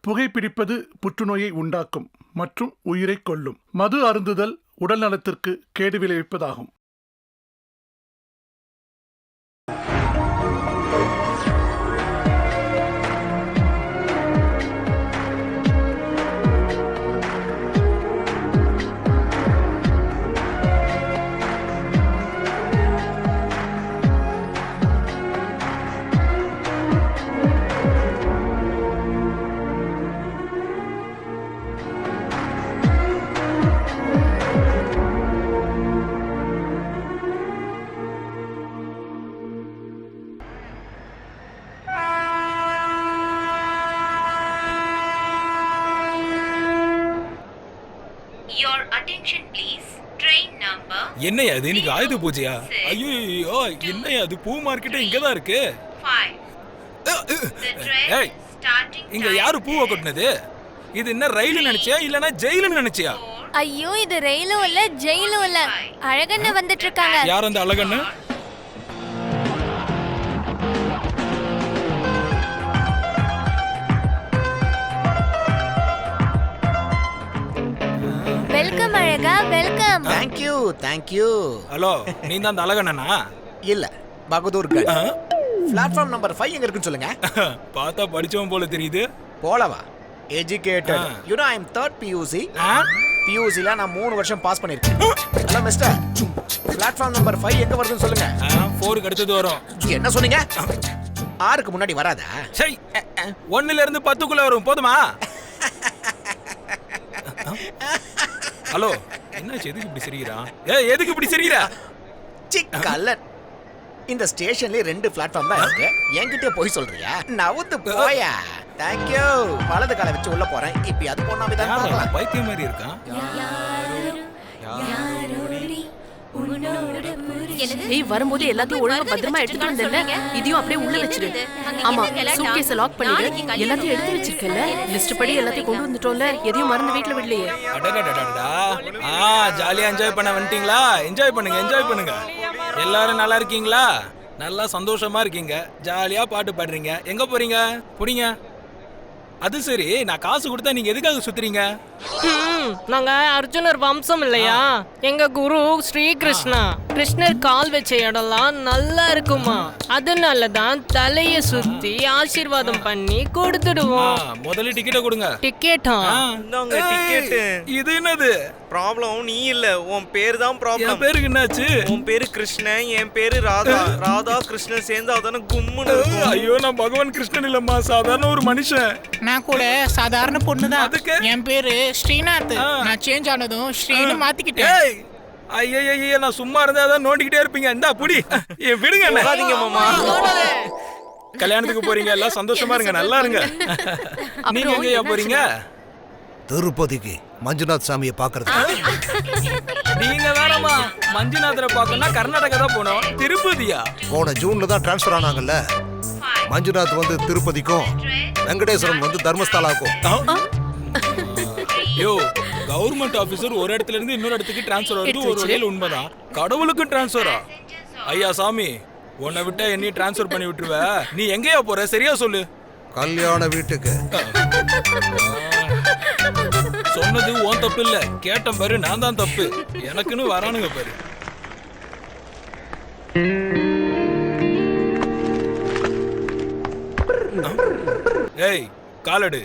புகைப்பிடிப்பது புற்றுநோயை உண்டாக்கும் மற்றும் உயிரை கொல்லும். மது அருந்துதல் உடல் நலத்திற்கு கேடு விளைவிப்பதாகும். என்னையா அது இன்னைக்கு ஆயுத பூஜையா? ஐயோ என்னையா அது பூ மார்க்கெட்டே இங்கதான் இருக்கு. ஏய் இங்க யாரு பூவை கொட்டினது? இது என்ன ரயில் நினைச்சியா இல்லனா ஜெயிலு நினைச்சியா? ஐயோ இது ரயிலும் இல்ல ஜெயிலும் இல்ல, அழகண்ண வந்துட்டு இருக்காங்க. யார் அந்த அழகண்ண? வெல்கம் அழகா, வெல்கம். Thank you. ஹலோ, நீ தான் அந்த அழகண்ணனா? இல்ல, பகதூர் கட். பிளாட்ஃபார்ம் நம்பர் 5 எங்க இருக்குன்னு சொல்லுங்க. பார்த்தா படிச்சவன் போல தெரியுது. போலவா? Educated. You know I am third PUC. PUC ல நான் 3 வருஷம் பாஸ் பண்ணிருக்கேன். ஹலோ மிஸ்டர், பிளாட்ஃபார்ம் நம்பர் 5 எங்க வருதுன்னு சொல்லுங்க. 4க்கு அடுத்தது வரும். என்ன சொன்னீங்க? 6க்கு முன்னாடி வராதா? சை, 1ல இருந்து 10க்குள்ள வரும். போதுமா? ஹலோ, என்னாச்சு? எதுக்கு இப்படி சிரிக்கிறான்? ஏய் எதுக்கு இப்படி சிரிக்கிறா? சிக்கல்ல இந்த ஸ்டேஷன்ல 2 பிளாட்ஃபார்ம் தான் இருக்கு. என்கிட்ட போய் சொல்றியா? நவுத்து போயா. Thank you. வலது காலை வச்சு உள்ள போறேன். இப்போ அது போனாமே தான் பார்க்கலாம். பைத்தியம் மாதிரி இருக்கான். ஏய் வரும்போது எல்லாத்தையும் ஒழுங்கா பத்திரமா எடுத்துட்டு வந்தேன்ல, இதையும் அப்படியே உள்ள வச்சிரு. ஆமா, சூட்கேஸை லாக் பண்ணிடு. எல்லாத்தையும் எடுத்து வச்சிருக்கேன்ல, லிஸ்ட் படி எல்லாத்தையும் கொண்டு வந்துட்டோம்ல, எதையும் மறந்து வீட்ல விடலையே. அடடடடடா. ஜாலியா என்ஜாய் பண்ண வந்துட்டீங்களா? என்ஜாய் பண்ணுங்க. எல்லாரும் நல்லா இருக்கீங்களா? நல்லா சந்தோஷமா இருக்கீங்க. ஜாலியா பாட்டு பாடுறீங்க. எங்க போறீங்க? புடிங்க. அது சரி, நான் காசு கொடுத்தா நீங்க எதுக்காக சுத்துறீங்க? நாங்க அர்ஜுனர் வம்சம் இல்லையா? எங்க குரு ஸ்ரீ கிருஷ்ணா. கிருஷ்ணர் கால் வச்ச இடம்லாம் நல்லா இருக்குமா, அதனாலதான் தலைய சுத்தி ஆசீர்வாதம் பண்ணி கொடுத்துடுவோம். முதல்ல டிக்கெட்டை கொடுங்க. டிக்கெட்டா? இது என்னது? ப்ராப்ளம் நீ இல்ல, உன் பேர் தான் ப்ராப்ளம். என் பேருக்கு என்னாச்சு? உன் பேரு கிருஷ்ணன், என் பேரு ராதா. ராதா கிருஷ்ணன் சேர்ந்து அதான கும்முன்னு. ஐயோ, நான் பகவான் கிருஷ்ணன் இல்லம்மா, சாதாரண ஒரு மனுஷன். நான் கூட சாதாரண பொண்ணுதான். என் பேரு ஸ்ரீநாத். நான் சேஞ்ச் ஆனதும் ஸ்ரீனு மாத்திக்கிட்டேன். ஐயோ, நான் சும்மா இருந்தா தான் நோண்டிக்கிட்டே இருப்பீங்க. இந்தா புடி. விடுங்க. மாமா, கல்யாணத்துக்கு போறீங்க, எல்லாம் சந்தோஷமா இருங்க, நல்லா இருங்க. நீங்க எங்கயா போறீங்க? திருப்பதிக்கு மஞ்சுநாத் சாமியை பாக்குறது. நீங்க வேறமா மஞ்சுநாதரை பார்க்கணும்னா கர்நாடகா தான் போனோம். திருப்பதியா? போன ஜூன்ல தான் டிரான்ஸ்பர் ஆனாங்கல்ல. மஞ்சுநாத் வந்து திருப்பதிக்கும், வெங்கடேஸ்வரன் வந்து தர்மஸ்தலாக்கும். யோ, கவர்மெண்ட் ஆபீசர் ஒரு இடத்துல இருந்து இன்னொரு இடத்துக்கு டிரான்ஸ்பர் ஆகுது ஒரு வகையில் உண்மைதான். கடவுளுக்கும் டிரான்ஸ்பரா? ஐயா சாமி, உன்னை விட்டா என்னையும் டிரான்ஸ்பர் பண்ணி விட்டுருவ. நீ எங்கேயா போற? சரியா சொல்லு. கல்யாண வீட்டுக்கு. சொன்னது உன் தப்பு இல்ல, கேட்டேன் பாரு, நான் தான் தப்பு. எனக்குன்னு வரானுங்க பாரு. ஏய், காலடு.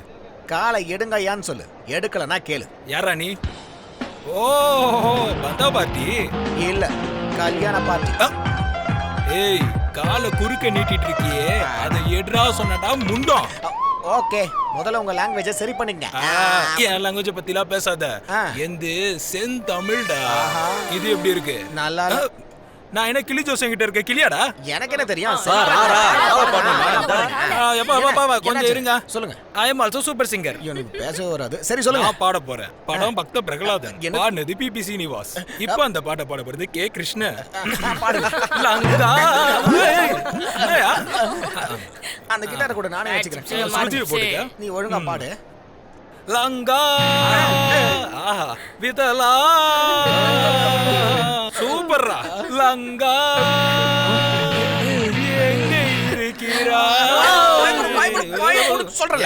காலை எடுங்கயான்னு சொல்லு. எடுக்கலனா கேளு. யாரா நீ? ஓ, பந்தா பார்ட்டி இல்ல, கல்யாண பார்ட்டி. ஏய், காலை குறுக்க நீட்டிட்டு இருக்கியே, அதை எடுறா சொன்னடா முண்டம். ஓகே, முதல்ல உங்க லாங்குவேஜை சரி பண்ணிங்க. என் லாங்குவேஜ் பத்திலாம் பேசாத. எந்து செந்தமிழ்டா. இது எப்படி இருக்கு? நல்லா. நான் என்ன கிளி ஜோசன் கிட்ட இருக்க கிளியாடா? எனக்கு என்ன தெரியும். கொஞ்சம் இருங்க. சொல்லுங்க. ஐ அம் ஆல்சோ சூப்பர் சிங்கர். எனக்கு பேசவே வராது. சரி சொல்லுங்க. நான் பாட போறேன். படம் பக்த பிரகலாதன், பாடுனது பிபி சீனிவாஸ். இப்போ அந்த பாட்டை பாட போறது கே கிருஷ்ண. லங்கா. அந்த கிட்டாரை கூட நானே வச்சுக்கிறேன். நீ ஒழுங்கா பாடு. லங்கா விதலா. சூப்பர்ரா. லங்கா எங்க இருக்கிறா? சொல்றேன்.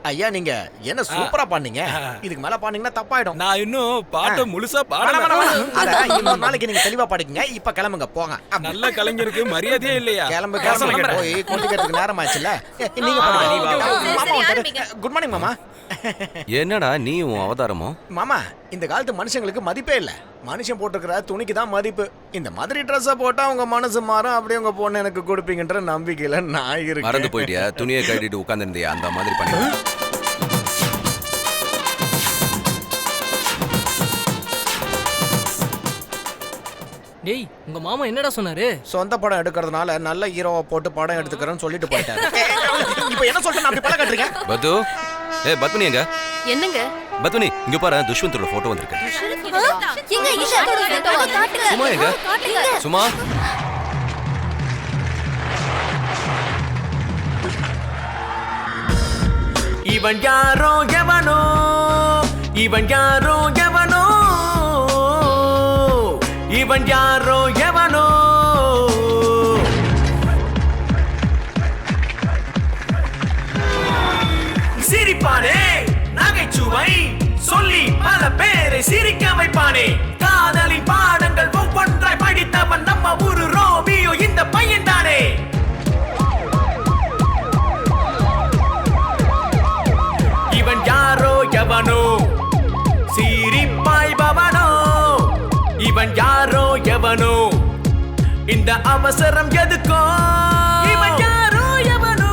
ஐயா நீங்க என்ன சூப்பரா பண்ணீங்க. இதுக்கு மேல பண்ணீங்கன்னா தப்பாயிடும். நான் இன்னும் பாட்டை முழுசா பாடல. அட, இன்னொரு நாளைக்கு நீங்க தெளிவா படிக்கங்க. இப்ப கிளம்புங்க போங்க. நல்ல கலைஞருக்கு மரியாதையே இல்லையா? கிளம்பு கிளம்பு. போய் குளிக்கிறதுக்கு நேரம் ஆச்சுல. நீங்க பண்ணுங்க. குட் மார்னிங் மாமா. என்னடா நீ உன் அவதாரமோ? மாமா இந்த காலத்து மனுஷங்களுக்கு மதிப்பே இல்ல. மனுஷன் போட்டுக்கிற துணிக்கு தான் மதிப்பு. இந்த மாதிரி ட்ரெஸ்ஸை போட்டா உங்க மனசு மாறும், அப்படியே உங்க பொண்ணு எனக்கு கொடுப்பீங்கன்ற நம்பிக்கையில நான் இருக்கேன். மறந்து போயிட்டியா? துணியை கட்டிட்டு உட்கார்ந்திருந்தியா? அந்த மாதிரி பண்ணி டேய் உங்க மாமா என்னடா சொன்னாரு? சொந்த படம் எடுக்கிறதுனால நல்ல ஹீரோவை போட்டு படம் எடுத்துக்கிறேன்னு சொல்லிட்டு போயிட்டாரு. இப்போ என்ன சொல்லிட்டு அப்படி படம் கட்டுறீங்க? பத்து பத்மினி எங்க? என்னங்க பத்மினி இங்க பாரு, துஷ்வந்தோட போட்டோ வந்திருக்கு. எங்க இந்த போட்டோ காட்டுங்க. சும்மா எங்க? சும்மா இவன் யாரோ எவனோ, இவன் யாரோ எவனோ, இவன் யாரோ எவனோ. சிரிப்பானே நகைச்சுவை சொல்லி பல பேரை சிரிக்க வைப்பானே. காதலின் பாடங்கள் ஒவ்வொன்றாய் படித்தவன் நம்ம ஊரு ரோமியோ இந்த பையன் தானே. இவன் யாரோ எவனோ சிரிப்பாய் பவனோ, இவன் யாரோ எவனோ இந்த அவசரம் எதுக்கோ. இவன் யாரோ எவனோ.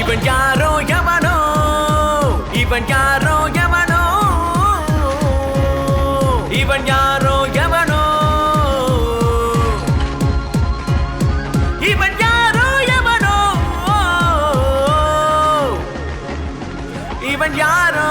இவன் யாரோ எவனோ, இவன் யாரோ எவனோ, இவன் யாரோ எவனோ, இவன் யாரோ எவனோ, இவன் யாரோ.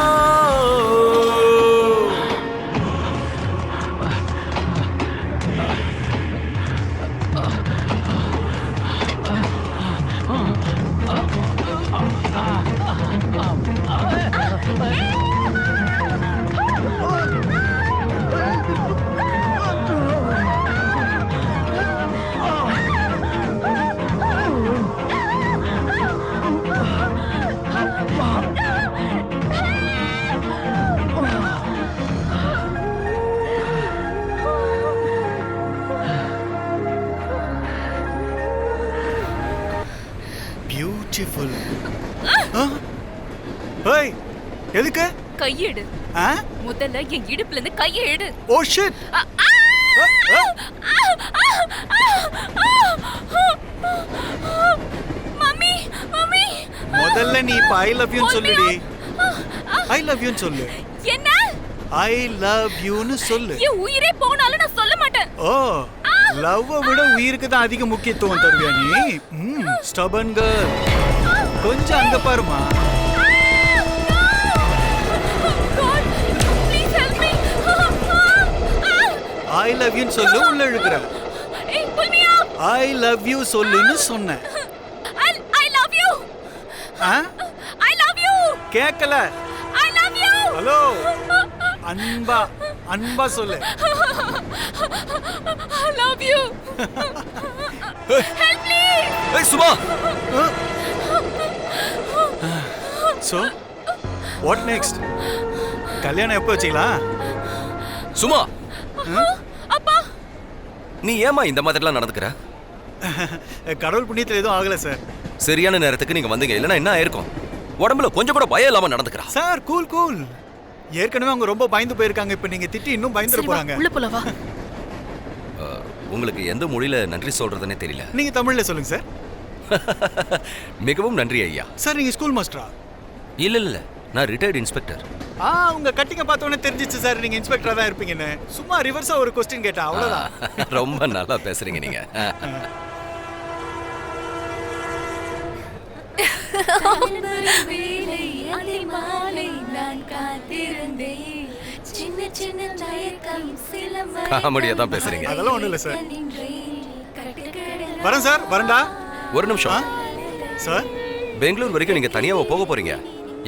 பியூட்டிஃபுல். ஏய் எதுக்கு? கையெடு. முதல்ல என் இடுப்புல இருந்து கையை எடு. Oh shit. மம்மி மம்மி முதல்ல நீ இப்ப ஐ லவ் யூ சொல்லுடி. ஐ லவ் யூ சொல்லு. என்ன? ஐ லவ் யூன்னு சொல்லு. என் உயிரே போனாலும் நான் சொல்ல மாட்டேன். ஓ லவ்வை விட உயிருக்கு தான் அதிக முக்கியத்துவம் தருவியா நீ? Stubborn girl. கொஞ்சம் அங்க பாருமா. ஐ லவ் யூன்னு சொல்லு, உள்ள இழுக்கிற. ஐ லவ் யூ சொல்லுன்னு சொன்னேன். I love you. I love you. கேக்கல. I love you. ஹலோ அன்பா அன்பா சொல்லு. I love you. Help me. ஏய் சுமா. So what next? கல்யாணம் எப்போ வச்சிக்கலாம்? சுமா அப்பா நீ ஏமா இந்த மாதிரிலாம் நடந்துக்கிற? கடவுள் புண்ணியத்தில் எதுவும் ஆகல சார். சரியான நேரத்துக்கு நீங்க வந்தீங்க, இல்லைன்னா என்ன ஆயிருக்கும்? உடம்புல கொஞ்சம் கூட பயம் இல்லாம நடந்துக்கிறா. Sir cool cool. ஏற்கனவே அவங்க ரொம்ப பயந்து போயிருக்காங்க. இப்போ நீங்க திட்டி இன்னும் பயந்துட போறாங்க. உள்ள போலாம் வா. உங்களுக்கு எந்த மொழியில நன்றி சொல்றதுன்னே தெரியல. நீங்க தமிழ்ல சொல்லுங்க சார். மிகவும் நன்றி ஐயா. சார் நீங்க ஸ்கூல் மாஸ்டரா? இல்ல நான் ரிட்டையர்ட் இன்ஸ்பெக்டர். உங்க கட்டிங்க பார்த்தோன்னே தெரிஞ்சிச்சு சார் நீங்க இன்ஸ்பெக்டரா தான் இருப்பீங்கன்னு. சும்மா ரிவர்ஸா ஒரு கொஸ்டின் கேட்டா அவ்வளவுதான். ரொம்ப நல்லா பேசுறீங்க நீங்க. காமெடியா தான் பேசுறீங்க. அதெல்லாம் ஒண்ணும் இல்ல சார். வரேன் சார். வரேன்டா. ஒரு நிமிஷம் சார். பெங்களூர் வரைக்கும் நீங்க தனியாவா போக போறீங்க?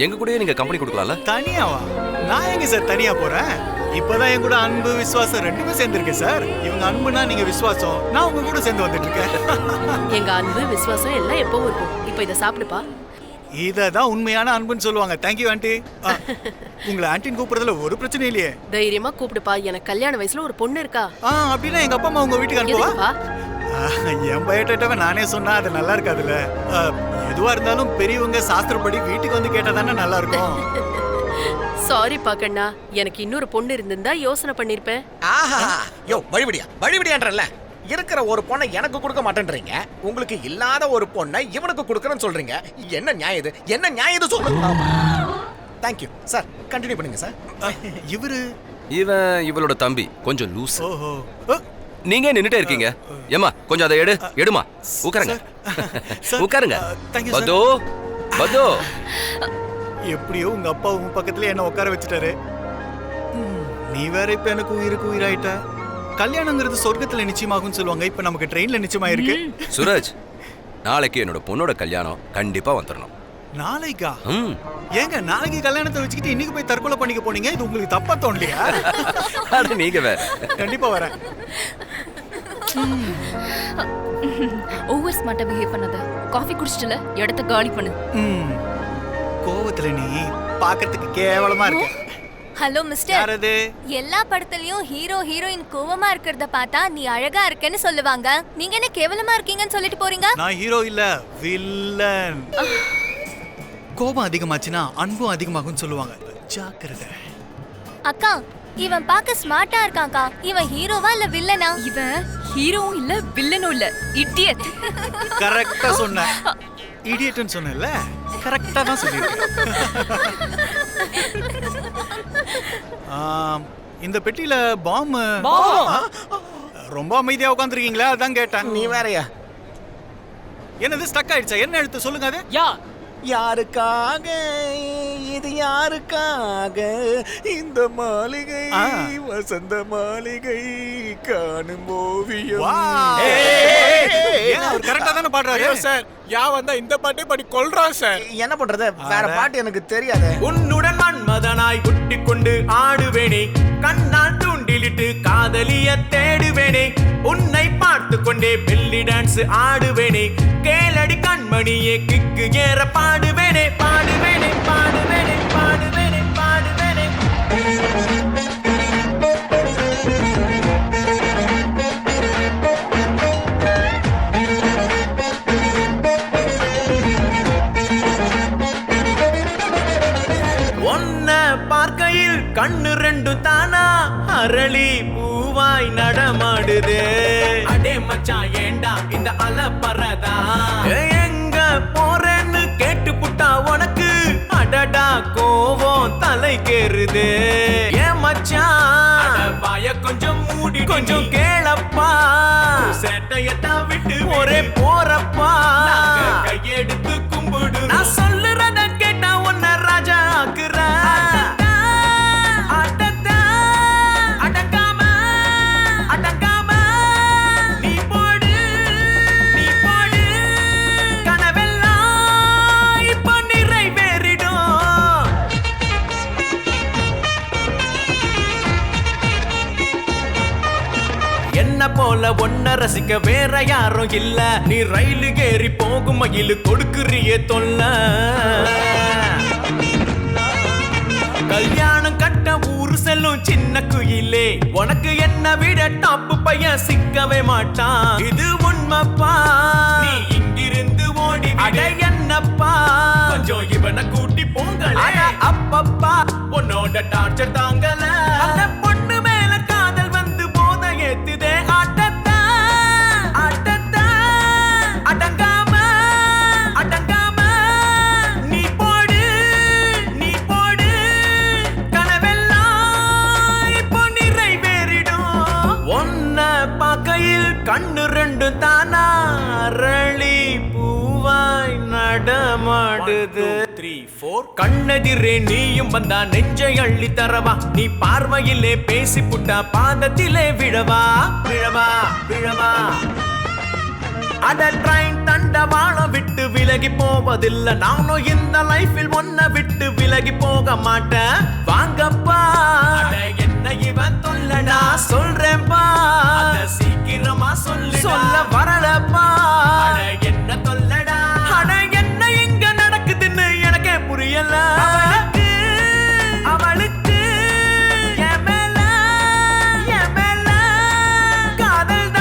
எங்க கூடயே நீங்க கம்பெனி கொடுக்கலாம்ல? தனியாவா? நான் எங்க சார் தனியா போறேன்? இப்பதான் என் கூட அன்பு விசுவாசம் ரெண்டுமே சேர்ந்துருக்கு சார். இவங்க அன்புனா நீங்க விசுவாசம், நான் உங்க கூட சேர்ந்து வந்துட்டு இருக்கேன். எங்க அன்பு விசுவாசம் எல்லாம் எப்பவும் இருக்கும். இப்போ இத சாப்பிடுப்பா. இததான் உண்மையான அன்புன்னு சொல்லுவாங்க. Thank you aunty. உங்களை ஆண்டின்னு கூப்பிடுறதுல ஒரு பிரச்சனை இல்லையே. தைரியமா கூப்பிடுப்பா. எனக்கு கல்யாண வயசுல ஒரு பொண்ணு இருக்கா. அப்படின்னா எங்க அப்பா அம்மா உங்க வீட்டுக்கு அனுப்புவா? என் பயோடேட்டாவை நானே சொன்னா அது நல்லா இருக்காதுல்ல. எதுவா இருந்தாலும் பெரியவங்க சாஸ்திரப்படி வீட்டுக்கு வந்து கேட்டா தானே நல்லா இருக்கும். சாரி பாக்கண்ணா, எனக்கு இன்னொரு பொண்ணு இருந்திருந்தா யோசனை பண்ணிருப்பேன். ஆஹா யோ வழிபடியான்றல்ல. இருக்கிற ஒரு பொண்ணை எனக்கு கொடுக்க மாட்டேன்றீங்க, உங்களுக்கு இல்லாத ஒரு பொண்ணை இவனுக்கு கொடுக்கறேன்னு சொல்றீங்க. என்ன நியாயம் இது? என்ன நியாயம் இது சொல்லுங்க. Thank you sir. கண்டினியூ பண்ணுங்க சார். இவளோட தம்பி கொஞ்சம் லூஸ். ஓஹோ. நீங்க நின்னுட்டே இருக்கீங்க. ஏமா கொஞ்சம் அதை எடுமா. உட்காருங்க. உட்காருங்க. பதோ பதோ. எப்படியோ உங்க அப்பா உங்க பக்கத்துல என்ன உட்கார வச்சுட்டாரு. நீ வேற இப்ப எனக்கு உயிருக்கு உயிராயிட்ட. கல்யாணங்கிறது சொர்க்கத்துல நிச்சயமாகும்னு சொல்லுவாங்க. இப்ப நமக்கு ட்ரெயின்ல நிச்சயமாயிருக்கு. சுரஜ், நாளைக்கு என்னோட பொண்ணோட கல்யாணம் கண்டிப்பா வந்துடணும். நாளைக்கா? ஏங்க நாளைக்கு கல்யாணத்தை வச்சுக்கிட்டு இன்னைக்கு போய் தற்கொலை பண்ணிக்க போனீங்க? இது உங்களுக்கு தப்பா தோணலையா? நீங்க வேற. கண்டிப்பா வரேன். ஓவர் ஸ்மார்ட்டா பிஹேவ் பண்ணாத. காஃபி குடிச்சிட்டல, இடத்த காலி பண்ணு. கோவத்துல நீ பார்க்கிறதுக்கு கேவலமா இருக்க. Hello mister. எல்லா படத்துலயும் ஹீரோ ஹீரோயின் கோவமா இருக்கிறத பார்த்தா நீ அழகா இருக்கேன்னு சொல்லுவாங்க. நீங்க என்ன கேவலமா இருக்கீங்கன்னு சொல்லிட்டு போறீங்க? நான் ஹீரோ இல்ல, வில்லன். கோபம் அதிகமாச்சுன்னா அன்பும் அதிகமாகும்னு சொல்லுவாங்க. ஜாக்கிரதை. அக்கா, இவன் பார்க்க ஸ்மார்ட்டா இருக்கான்க்கா. இவன் ஹீரோவா இல்ல வில்லனா? இவன் ஹீரோவும் இல்ல வில்லனும் இல்ல, இடியட். கரெக்ட்டா சொன்ன. இடியட்னு சொன்னேல்ல, கரெக்ட்டா தான் சொல்லிருக்க. இந்த பெட்டியில பாம். ரொம்ப அமைதியா உட்கார்ந்திருக்கீங்களா? அதான் கேட்டேன். நீ வேறயா? என்னது ஸ்டக் ஆயிடுச்சா? என்ன எழுத்து சொல்லுங்க. அது யாருக்காக, இது யாருக்காக இந்த மாளிகை, வசந்த மாளிகை காணும் ஓவியம். அவர் கரெக்டா தானே பாடுறாரு சார். யா வந்தா இந்த பாட்டே பாடி கொல்றான் சார். என்ன பண்றது? வேற பாட்டு எனக்கு தெரியாது. உன்னுடன் மன்மதனாய் குட்டி கொண்டு ஆடுவேனே, கண்ணால் தூண்டிலிட்டு காதலிய தேடுவேனே, உன்னை பார்த்து கொண்டே பெல்லி டான்ஸ் ஆடுவேனே, கேளடி கண்மணியே கிக்கு ஏற பாடுவேனே, பாடுவேனே, பாடுவேனே, பாடுவேனே, பாடுவேனே. உன்னை பார்க்கையில் கண்ணு ரெண்டும் தானா அரளி பூவாய் நடமாடுது. அடே மச்சான் ஏண்டா இந்த அலப்பறதா? எங்க போறேன்னு கேட்டு புட்டா உனக்கு அடடா கோவம் தலைக்கேறுது. ஏன் மச்சான் வாய கொஞ்சம் மூடி கொஞ்சம் கேளப்பா, சேட்டையத்தான் விட்டு ஒரே போறப்பா, கையெடுத்து கும்பிடு. நான் சொல்லுறத கேட்டா உன்னை ராஜா ஆக்குற. போல ஒன்ன ரசிக்க வேற யாரும் இல்ல. நீ ரயிலு ஏறி போகும் மயிலு கொடுக்குறியே தொல்ல. கல்யாணம் கட்ட ஊரு செல்லும் சின்ன குயிலே, உனக்கு என்ன விட டாப்பு பையன் சிக்கவே மாட்டான். இது உண்மைப்பா, நீ இங்கிருந்து ஓடி அட என்னப்பா, கொஞ்சம் இவனை கூட்டி போங்கள. அப்பப்பா உன்னோட டார்ச்சர் தாங்கல. அந்த பொண்ணு மேல காதல் வந்து போத ஏத்துதே. ஆட்டத்தா ஆட்டத்தா அடங்காம 3 4 கண்ணெதிரே நீயும் வந்தா நெஞ்சை அள்ளி தரவா நீ பார்வையிலே பேசி புட்டா பாதத்திலே விழவா விழவா விழவா அட ட்ரெயின் தண்டவாளம் விட்டு விலகி போவதில்லை நானும் இந்த லைஃபில் ஒன்ன விட்டு விலகி போக மாட்டேன் வாங்கப்பா என்ன இவன் தொல்லடா சொல்றேன்பா சீக்கிரமா சொல்ல வரலப்பா என்ன தொல்லடா அட என்ன இங்க நடக்குதுன்னு எனக்கே புரியல அவளுக்கு என் மேல காதல்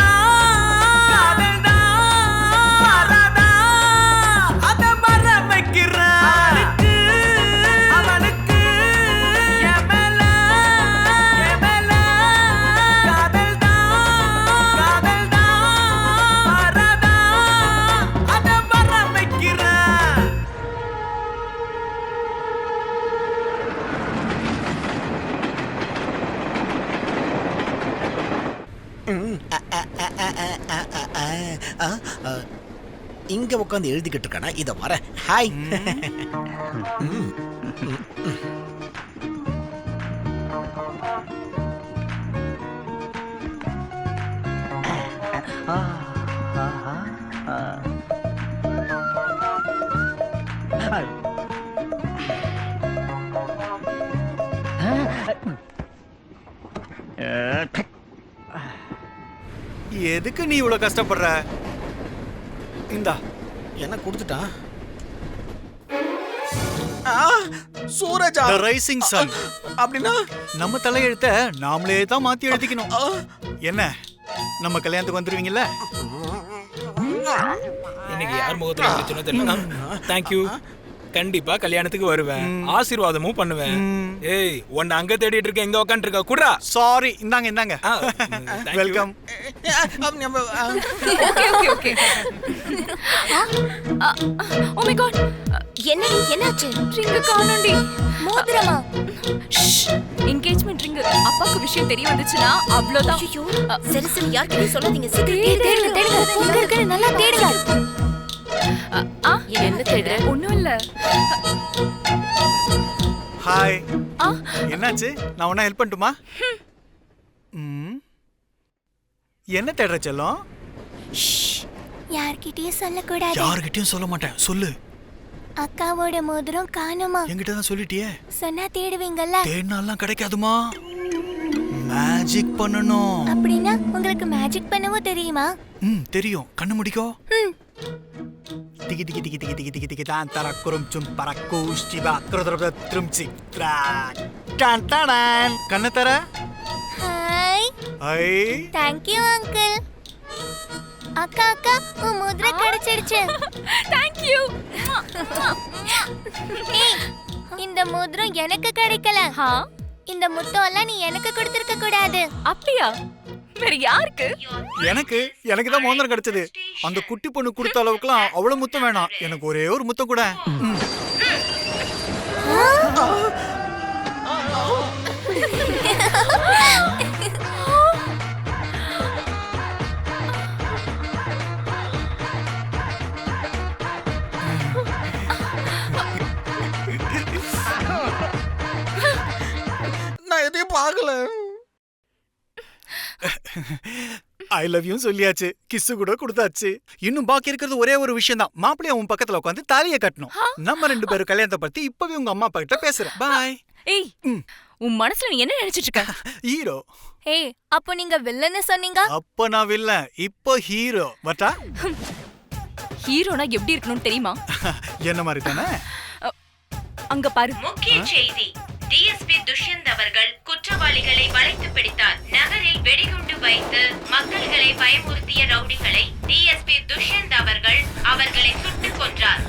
இங்க உட்காந்து எழுதிக்கிட்டு இருக்கானா இத வர ஹாய் எதுக்கு நீ இவ்வளவு கஷ்டப்படுற? இந்தா என்ன கொடுத்துட்டான்? சூரஜா The Rising Sun. அப்படின்னா நம்ம தலையெழுத்த நாமளே தான் மாத்தி எழுதிக்கணும். என்ன நம்ம கல்யாணத்துக்கு வந்துருவீங்கல்ல? இன்னைக்கு யார் முகத்துல முடிச்சுனோ தெரியல. தேங்க்யூ. கண்டிப்பா கல்யாணத்துக்கு வருவேன். ஆசீர்வாதமும் பண்ணுவேன். ஏய் உன்னை அங்க தேடிட்டு இருக்க எங்க உட்கார்ந்து இருக்க குடுறா. சாரி இந்தாங்க. Welcome. Okay. Oh my God. என்னாச்சு? ரிங் காணோண்டி. மோதிரமா? Engagement ring. அப்பாக்கு விஷயம் தெரிய வந்துச்சுனா அவ்வளவுதான். ஐயோ சரி யார்கிட்டயும் சொல்லாதீங்க. சீக்கிரம் தேடுங்க. நல்லா தேடுங்க. என்ன தேடுற? ஒண்ணும் இல்ல. ஹாய். என்னாச்சு? நான் உன்ன ஹெல்ப் பண்ணட்டுமா? என்ன தேடுற செல்லம்? யார்கிட்டயும் சொல்லக்கூடாது. யார்கிட்டயும் சொல்ல மாட்டேன். சொல்லு. அக்காவோட மோதிரம் காணுமா? என்கிட்ட தான் சொல்லிட்டியே. சொன்னா தேடுவீங்கல்ல? தேடினாலாம் கிடைக்காதுமா. மேஜிக் பண்ணணும். அப்படின்னா உங்களுக்கு மேஜிக் பண்ணவும் தெரியுமா? தெரியும். கண்ணு முடிக்கோ. டிகி தான் தரக்குறும் சும் பரக்கூஷ்டிபா குருதுரும் சித்ரா டான் டான் கண்ணு தர. ஹாய். Thank you uncle. அக்கா உன் மோதிரம் கிடைச்சிடுச்சு. Thank you. இந்த மோதிரம் எனக்கு கிடைக்கல. இந்த முத்தம் எல்லாம் நீ எனக்கு கொடுத்திருக்க கூடாது. அப்படியா? வேற யாருக்கு? எனக்கு தான் மோதிரம் கிடைச்சது. அந்த குட்டி பொண்ணு கொடுத்த அளவுக்குலாம் அவ்வளவு முத்தம் வேணாம். எனக்கு ஒரே ஒரு முத்தம் கூட. நான் எதையும் பார்க்கல. ஐ லவ் யூ சொல்லியாச்சு. கிஸ் கூட கொடுத்தாச்சு. இன்னும் பாக்கி இருக்கிறது ஒரே ஒரு விஷயம் தான். மாப்பிள்ளைய உன் பக்கத்துல உட்காந்து தாலியை கட்டணும். நம்ம 2 பேரும் கல்யாணத்தை பத்தி இப்பவே உங்க அம்மா அப்பா கிட்ட பேசுறேன். பாய். ஏய் உன் மனசுல நீ என்ன நினைச்சிட்டு இருக்க? ஹீரோ. ஏய் அப்போ நீங்க வில்லன்னு சொன்னீங்க. அப்ப நான் வில்லன், இப்போ ஹீரோ. வட்டா? ஹீரோனா எப்படி இருக்கணும்னு தெரியுமா? என்ன மாதிரி தானே? அங்க பாரு. முக்கிய செய்தி. டிஎஸ்பி துஷ்யந்த் அவர்கள் குற்றவாளிகளை வளைத்து பிடித்தார். நகரில் வெடிகுண்டு வைத்து மக்களை பயமுறுத்திய ரவுடிகளை டிஎஸ்பி துஷ்யந்த் அவர்கள் அவர்களை சுட்டுக் கொன்றார்.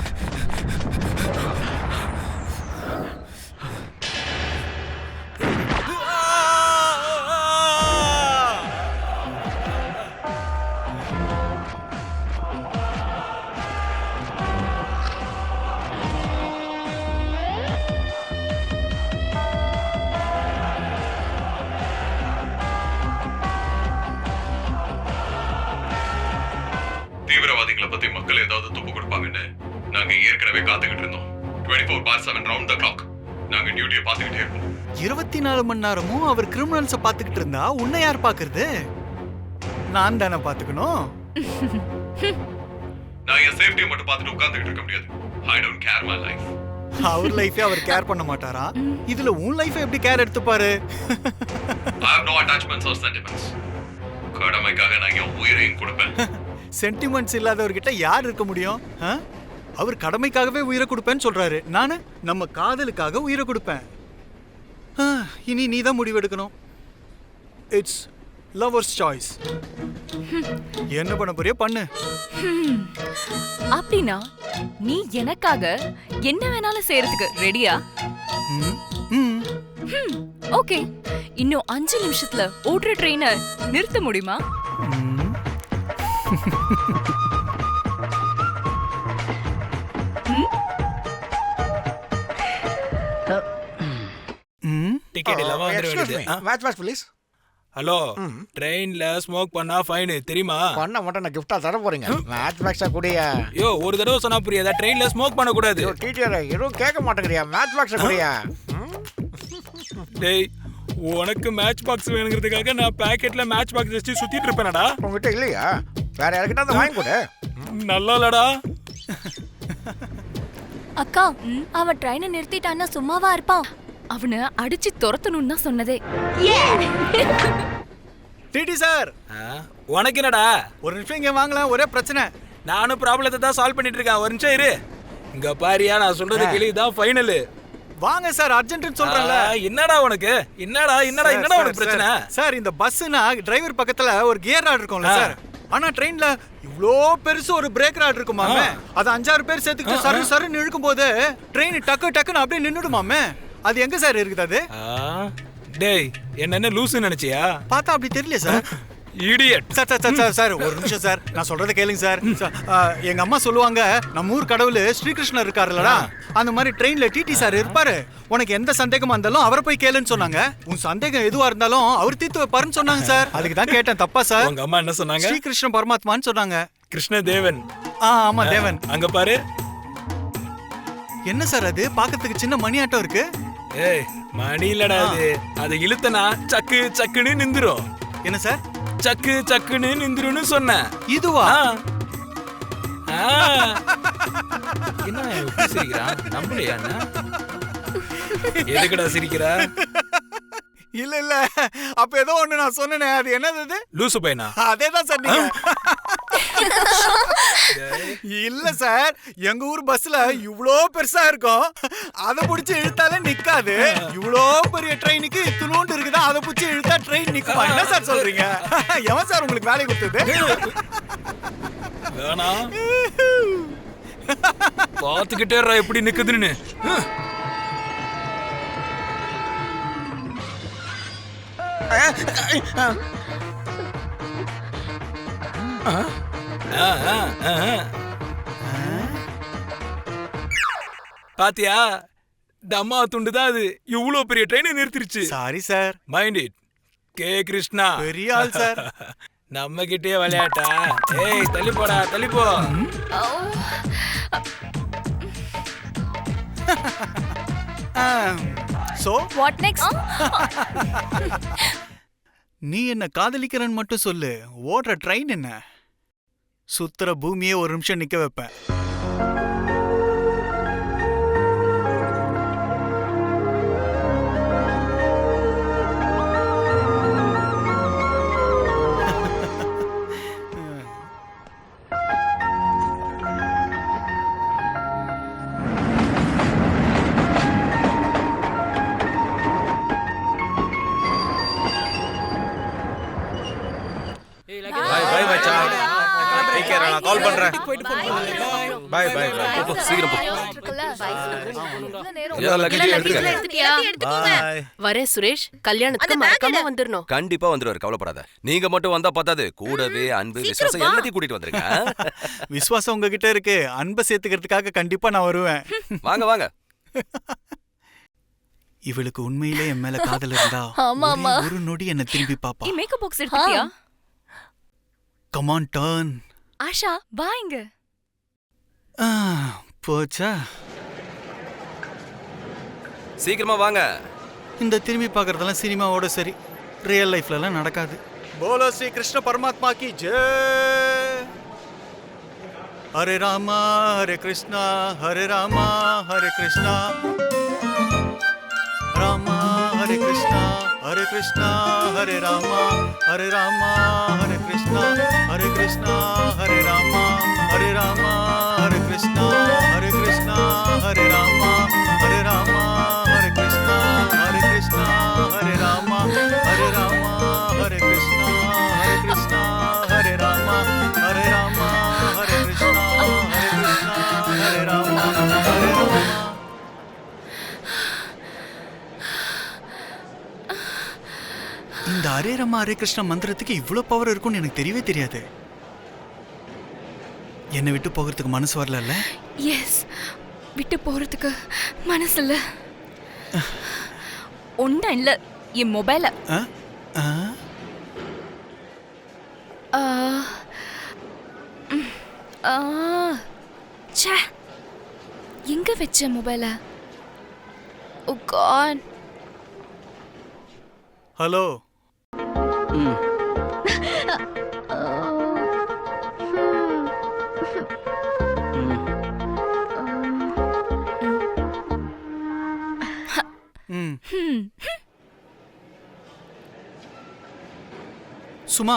தீவிரவாதிகளை பத்தி மக்கள் ஏதாவது துப்பு கொடுப்பாங்கன்னு நாங்க ஏற்கனவே காத்துக்கிட்டு இருந்தோம். 24/7 ரவுண்ட் த கிளாக் நாங்க டியூட்டியை பார்த்துக்கிட்டே இருப்போம். 24 மணி நேரமும் அவர் கிரிமினல்ஸை பார்த்துக்கிட்டு இருந்தா உன்னை யார் பார்க்கறது? நான் தானே பார்த்துக்கணும். நான் என் சேஃப்டியை மட்டும் பார்த்துட்டு உட்கார்ந்துகிட்டு இருக்க முடியாது. I don't care my life. அவர் லைஃபே அவர் கேர் பண்ண மாட்டாரா? இதுல உன் லைஃபை எப்படி கேர் எடுத்துப்பாரு? I have no attachments or sentiments. கடமைக்காக நான் என் உயிரையும் கொடுப்பேன். சென்டிமெண்ட்ஸ் இல்லாதவர்கிட்ட யார் இருக்க முடியும்? அவர் கடமைக்காகவே உயிரை கொடுப்பேன்னு சொல்றாரு. நானு நம்ம காதலுக்காக உயிரை கொடுப்பேன். இனி நீ தான் முடிவெடுக்கணும். It's lovers choice. என்ன பண்ண போறியோ பண்ணு. அப்படின்னா நீ எனக்காக என்ன வேணாலும் செய்யறதுக்கு ரெடியா? ஓகே, இன்னும் 5 நிமிஷத்துல ஓடுற ட்ரெயினை நிறுத்த முடியுமா? டிக்கெட் இல்லாம வந்துட வேண்டியது. Watch please. ஹலோ, ட்ரெயின்ல ஸ்மோக் பண்ணா ஃபைன் தெரியுமா? பண்ண மட்டும் நான் கிஃப்டா தர போறீங்க. மேட்ச் பாக்ஸா குடியா? யோ, ஒரு தடவை சொன்னா புரியாதா? ட்ரெயின்ல ஸ்மோக் பண்ண கூடாது. யோ டீச்சர், எதுவும் கேட்க மாட்டேங்கறியா? மேட்ச் பாக்ஸா குடியா? டேய், உனக்கு மேட்ச் பாக்ஸ் வேணுங்கிறதுக்காக நான் பாக்கெட்ல மேட்ச் பாக்ஸ் வச்சு சுத்திட்டு இருப்பேனடா. உங்ககிட்ட இல்லையா? வேற யார்கிட்ட அதை வாங்கி கொடு. நல்லா இல்லடா. அக்கா, அவன் ட்ரெயினை நிறுத்திட்டான்னா சும்மாவா இருப்பான்? அவனை அடிச்சு துரத்தணும்னு தான் சொன்னதே. டிடி சார், உனக்கு என்னடா? ஒரு நிமிஷம் இங்க வாங்கலாம், ஒரே பிரச்சனை. நானும் ப்ராப்ளத்தை தான் சால்வ் பண்ணிட்டு இருக்கேன். ஒரு நிமிஷம் இரு. இங்க பாரியா, நான் சொல்றது கேளு, இதான் ஃபைனல். வாங்க சார், அர்ஜென்ட்னு சொல்றேன்ல. என்னடா உனக்கு? என்னடா உனக்கு பிரச்சனை? சார், இந்த பஸ்னா டிரைவர் பக்கத்துல ஒரு கியர் ராட் இருக்கும்ல சார். ஆனா ட்ரெயின்ல இவ்ளோ பெருசு ஒரு பிரேக் ராட் இருக்குமாமே. அது 5-6 பேர் சேர்த்துக்கிட்டு சரு சருன்னு இழுக்கும் போது ட்ரெயின் டக்குன்னு அப்படியே நின்னுடுமாமே. அது எங்க சார் இருக்குது அது? டேய், என்ன லூசுன்னு நினைச்சியா? பார்த்தா அப்படி தெரியல சார். இடியட். சார் ஒரு நிமிஷம் சார், நான் சொல்றத கேளுங்க சார். எங்க அம்மா சொல்லுவாங்க, நம்ம ஊர் கடவுள் ஸ்ரீகிருஷ்ணர் இருக்காருல்லடா, அந்த மாதிரி ட்ரெயின்ல டிடி சார் இருப்பாரு. உனக்கு எந்த சந்தேகமா இருந்தாலும் அவரை போய் கேளுன்னு சொன்னாங்க. உன் சந்தேகம் எதுவா இருந்தாலும் அவர் தீர்த்து வைப்பாருன்னு சொன்னாங்க சார். அதுக்கு தான் கேட்டேன். தப்பா சார்? உங்க அம்மா என்ன சொன்னாங்க? ஸ்ரீகிருஷ்ண பரமாத்மான்னு சொன்னாங்க. கிருஷ்ண தேவன். ஆமா தேவன். அங்க பாரு. என்ன சார் அது? பாக்கிறதுக்கு சின்ன மணி ஆட்டம் இருக்கு. ஏய், மணி இல்லடா அது. அது இழுத்தனா சக்குன்னு நிந்துரும். என்ன சார்? சக்குன்னு நிந்துருன்னு சொன்னேன். இதுவா? என்ன சிரிக்கிறா? நம்பலையா? எதுக்குடா சிரிக்கிறா? இல்ல அப்ப ஏதோ ஒண்ணு நான் சொன்னேனே, அது என்னது? லூசு பையனா? அதேதான் சார். நீங்க இல்ல சார், எங்க ஊர் பஸ்ல இவ்ளோ பெருசா இருக்கும், அத புடிச்சு இழுத்தாலே நிக்காது. இவ்ளோ பெரிய ட்ரெயினுக்கு இத்துணூண்டு இருக்குதா, அத புடிச்சு இழுத்தா ட்ரெயின் நிக்குமா? என்ன சார் சொல்றீங்க? எவன் சார் உங்களுக்கு வேலை கொடுத்தது? வேணா, பாத்துக்கிட்டே எப்படி நிக்குதுன்னு. பாத்தியா, தம்மா துண்டுதான் அது. இவ்வளவு பெரிய ட்ரெயினை நிறுத்திருச்சு. Sorry sir. Mind it. K Krishna பெரிய ஆள் சார். நம்ம கிட்டே விளையாட்டா? ஏய், தள்ளி போடா, தள்ளி போ. So what next? நீ என்ன காதலிக்கிறன்னு மட்டும் சொல்லு, ஓடுற ட்ரெயின் என்ன சுத்துற பூமியே ஒரு நிமிஷம் நிக்க வைப்பேன். பை மச்சான். டேக் கேர், நான் கால் பண்றேன். Bye bye. சீக்கிரம் போ. வரேன் சுரேஷ், கல்யாணத்துக்கு மறக்காம வந்துடணும். கண்டிப்பா வந்துருவாரு, கவலைப்படாத. நீங்க மட்டும் வந்தா பத்தாது, கூடவே அன்பு விசுவாசம் எல்லாத்தையும் கூட்டிட்டு வந்துருங்க. விசுவாசம் உங்ககிட்ட இருக்கு, அன்பை சேர்த்துக்கிறதுக்காக கண்டிப்பா நான் வருவேன். வாங்க வாங்க. இவளுக்கு உண்மையிலே என் மேல காதல் இருந்தா ஒரு நொடி என்ன திரும்பி பாப்பா. மேக்கப் பாக்ஸ் எடுத்துட்டியா? Come on turn. ஆஷா, வா இங்க. போச்சா? சீக்கிரமா வாங்க. இந்த திரும்பி பார்க்கறதெல்லாம் சினிமாவோட சரி, ரியல் லைஃப்லலாம் நடக்காது. போலோ ஸ்ரீ கிருஷ்ண பரமாத்மா கி ஜெய். ஹரே ராமா ஹரே கிருஷ்ணா ஹரே ராமா ஹரே கிருஷ்ணா ராமா ஹரே கிருஷ்ணா ஹரே கிருஷ்ணா ஹரே ராமா ஹரே ராமா ஹரே கிருஷ்ணா ஹரே கிருஷ்ணா ஹரே ராமா ஹரே ராமா ஹரே கிருஷ்ணா ஹரே கிருஷ்ணா ஹரே ராமா ஹரே ராமா ஹரே கிருஷ்ணா ஹரே கிருஷ்ணா ஹரே ராமா ஹரே ராமா ஹரே கிருஷ்ணா ஹரே கிருஷ்ணா ஹரே ராமா ஹரே ராமா ஹரே கிருஷ்ணா ஹரே கிருஷ்ணா ஹரே ராமா ஹரே ராமா. இந்த ஹரே ராமா ஹரே கிருஷ்ணா மந்திரத்துக்கு இவ்வளோ பவர் இருக்கும்னு எனக்கு தெரியவே தெரியாது. என்னை விட்டு போகிறதுக்கு மனசு வரல. எஸ், விட்டு போறதுக்கு மனசு இல்ல. ஒன்றா இல்ல, என் மொபைல எங்க வச்ச மொபைல? ஓ காட். ஹலோ. சும்மா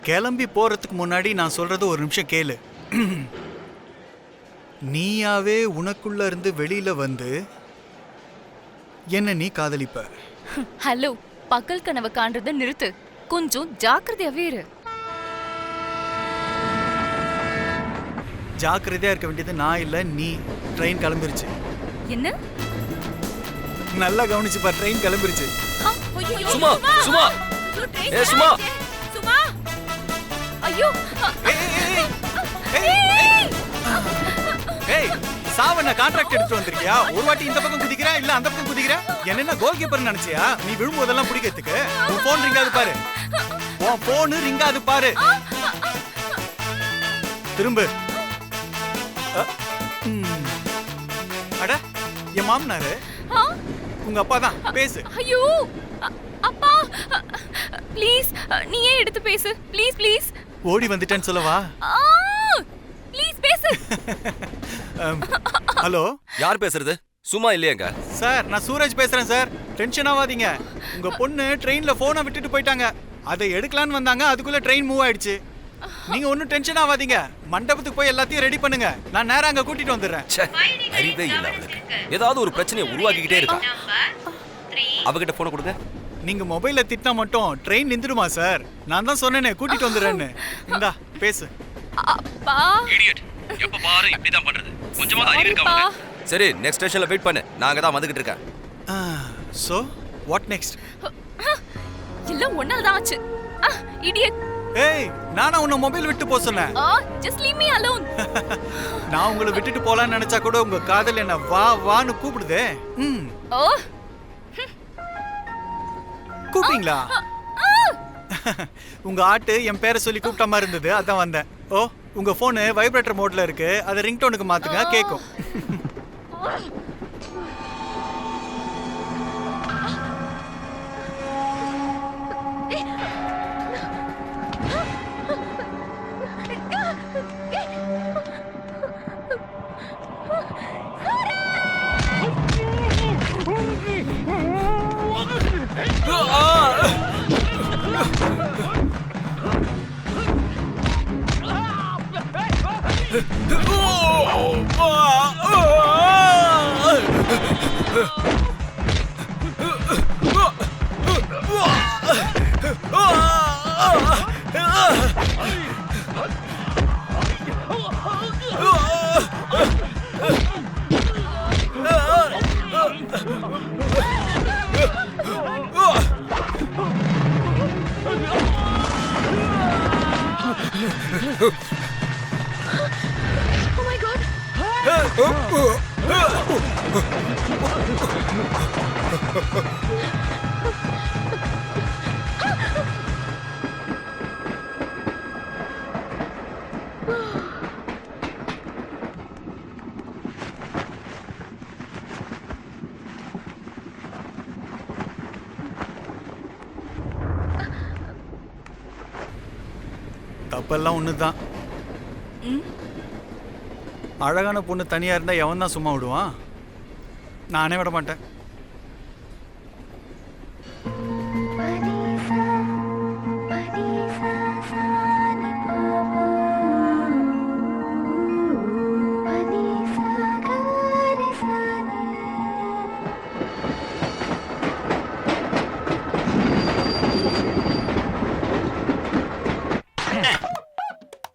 கிளம்பி போறதுக்கு முன்னாடி நான் சொல்றது ஒரு நிமிஷம் கேளு. நீயாவே உனக்குள்ள இருந்து வெளியில வந்து என்ன நீ காதலிப்ப. ஹலோ, பகல் கனவு காண்றத நிறுத்து. கொஞ்சம் ஜாக்கிரதையாவே இரு. ஜாக்கிரதையா இருக்க வேண்டியது நான் இல்ல, நீ. ட்ரெயின் கிளம்பிருச்சு. என்ன? நல்லா கவனிச்சு பாரு, ட்ரெயின் கிளம்பிருச்சு. சும்மா சும்மா ஏ சும்மா சும்மா. ஐயோ. ஏய், சாவண்ண கான்ட்ராக்ட் எடுத்து வந்திருக்கியா? ஒரு வாட்டி இந்த பக்கம் குதிக்கிற, இல்ல அந்த பக்கம் குதிக்கிற. என்ன கோல் கீப்பர் நினைச்சியா? நீ விழும்போதெல்லாம் பிடிக்கிறதுக்கு. உன் போன் ரிங்காது பாரு. உன் போன் ரிங்காது பாரு. திரும்ப. அட, என் மாமனாரு. உங்க அப்பா தான். பேசு. ஐயோ அப்பா, ப்ளீஸ் நீயே எடுத்து பேசு. Please please. ஓடி வந்துட்டேன்னு சொல்லவா? ப்ளீஸ் பேசு. ஹலோ, யார் பேசுறது? சும்மா இல்லையாங்க சார்? நான் சூரஜ் பேசுறேன் சார். டென்ஷன் ஆகாதீங்க. உங்க பொண்ணு ட்ரெயின்ல போனை விட்டுட்டு போயிட்டாங்க. அதை எடுக்கலான்னு வந்தாங்க, அதுக்குள்ள ட்ரெயின் மூவ் ஆயிடுச்சு. நீங்க ஒன்னும் டென்ஷன் ஆகாதீங்க. மண்டபத்துக்கு போய் எல்லாத்தையும் ரெடி பண்ணுங்க. நான் நேரா அங்க கூட்டிட்டு வந்துடுறேன். அறிவே இல்ல அவளுக்கு. ஏதாவது ஒரு பிரச்சனையை உருவாக்கிக்கிட்டே இருக்கா. அவகிட்ட போனை கொடுங்க. நீங்க மொபைல்ல திட்டினா மட்டும் ட்ரெயின் நின்றுடுமா சார்? நான் தான் சொன்னேனே கூட்டிட்டு வந்துடுறேன்னு. இந்தா பேசு. அப்பா. இடியட். எப்ப பாரு இப்படி தான் பண்றது. கொஞ்சமா அறிவு இருக்கா உனக்கு? சரி, நெக்ஸ்ட் ஸ்டேஷன்ல வெயிட் பண்ணு. நான் அங்க தான் வந்துகிட்டு இருக்கேன். So what next? எல்லாம் ஒண்ணால தான் ஆச்சு. இடியட். ஏய், நானா உன்னை மொபைல் விட்டு போக சொன்னேன்? Just leave me alone. நான் உங்களை விட்டுட்டு போலான்னு நினைச்சா கூட உங்க காதல் என்ன வா வான்னு கூப்பிடுதே. ஓ, கூப்பிட்டீங்களா? உங்க ஆட்டு என் பேரை சொல்லி கூப்பிட்ட மாதிரி இருந்தது, அதான் வந்தேன். ஓ, உங்க போனு வைப்ரேட்டர் மோட்ல இருக்கு. அதை ரிங்டோனுக்கு மாத்துங்க, கேட்கும். Oh my God! தப்பெல்லாம் ஒண்ணுதான். அழகான பொண்ணு தனியா இருந்தா எவன் தான் சும்மா விடுவான்? நானே விட மாட்டேன்.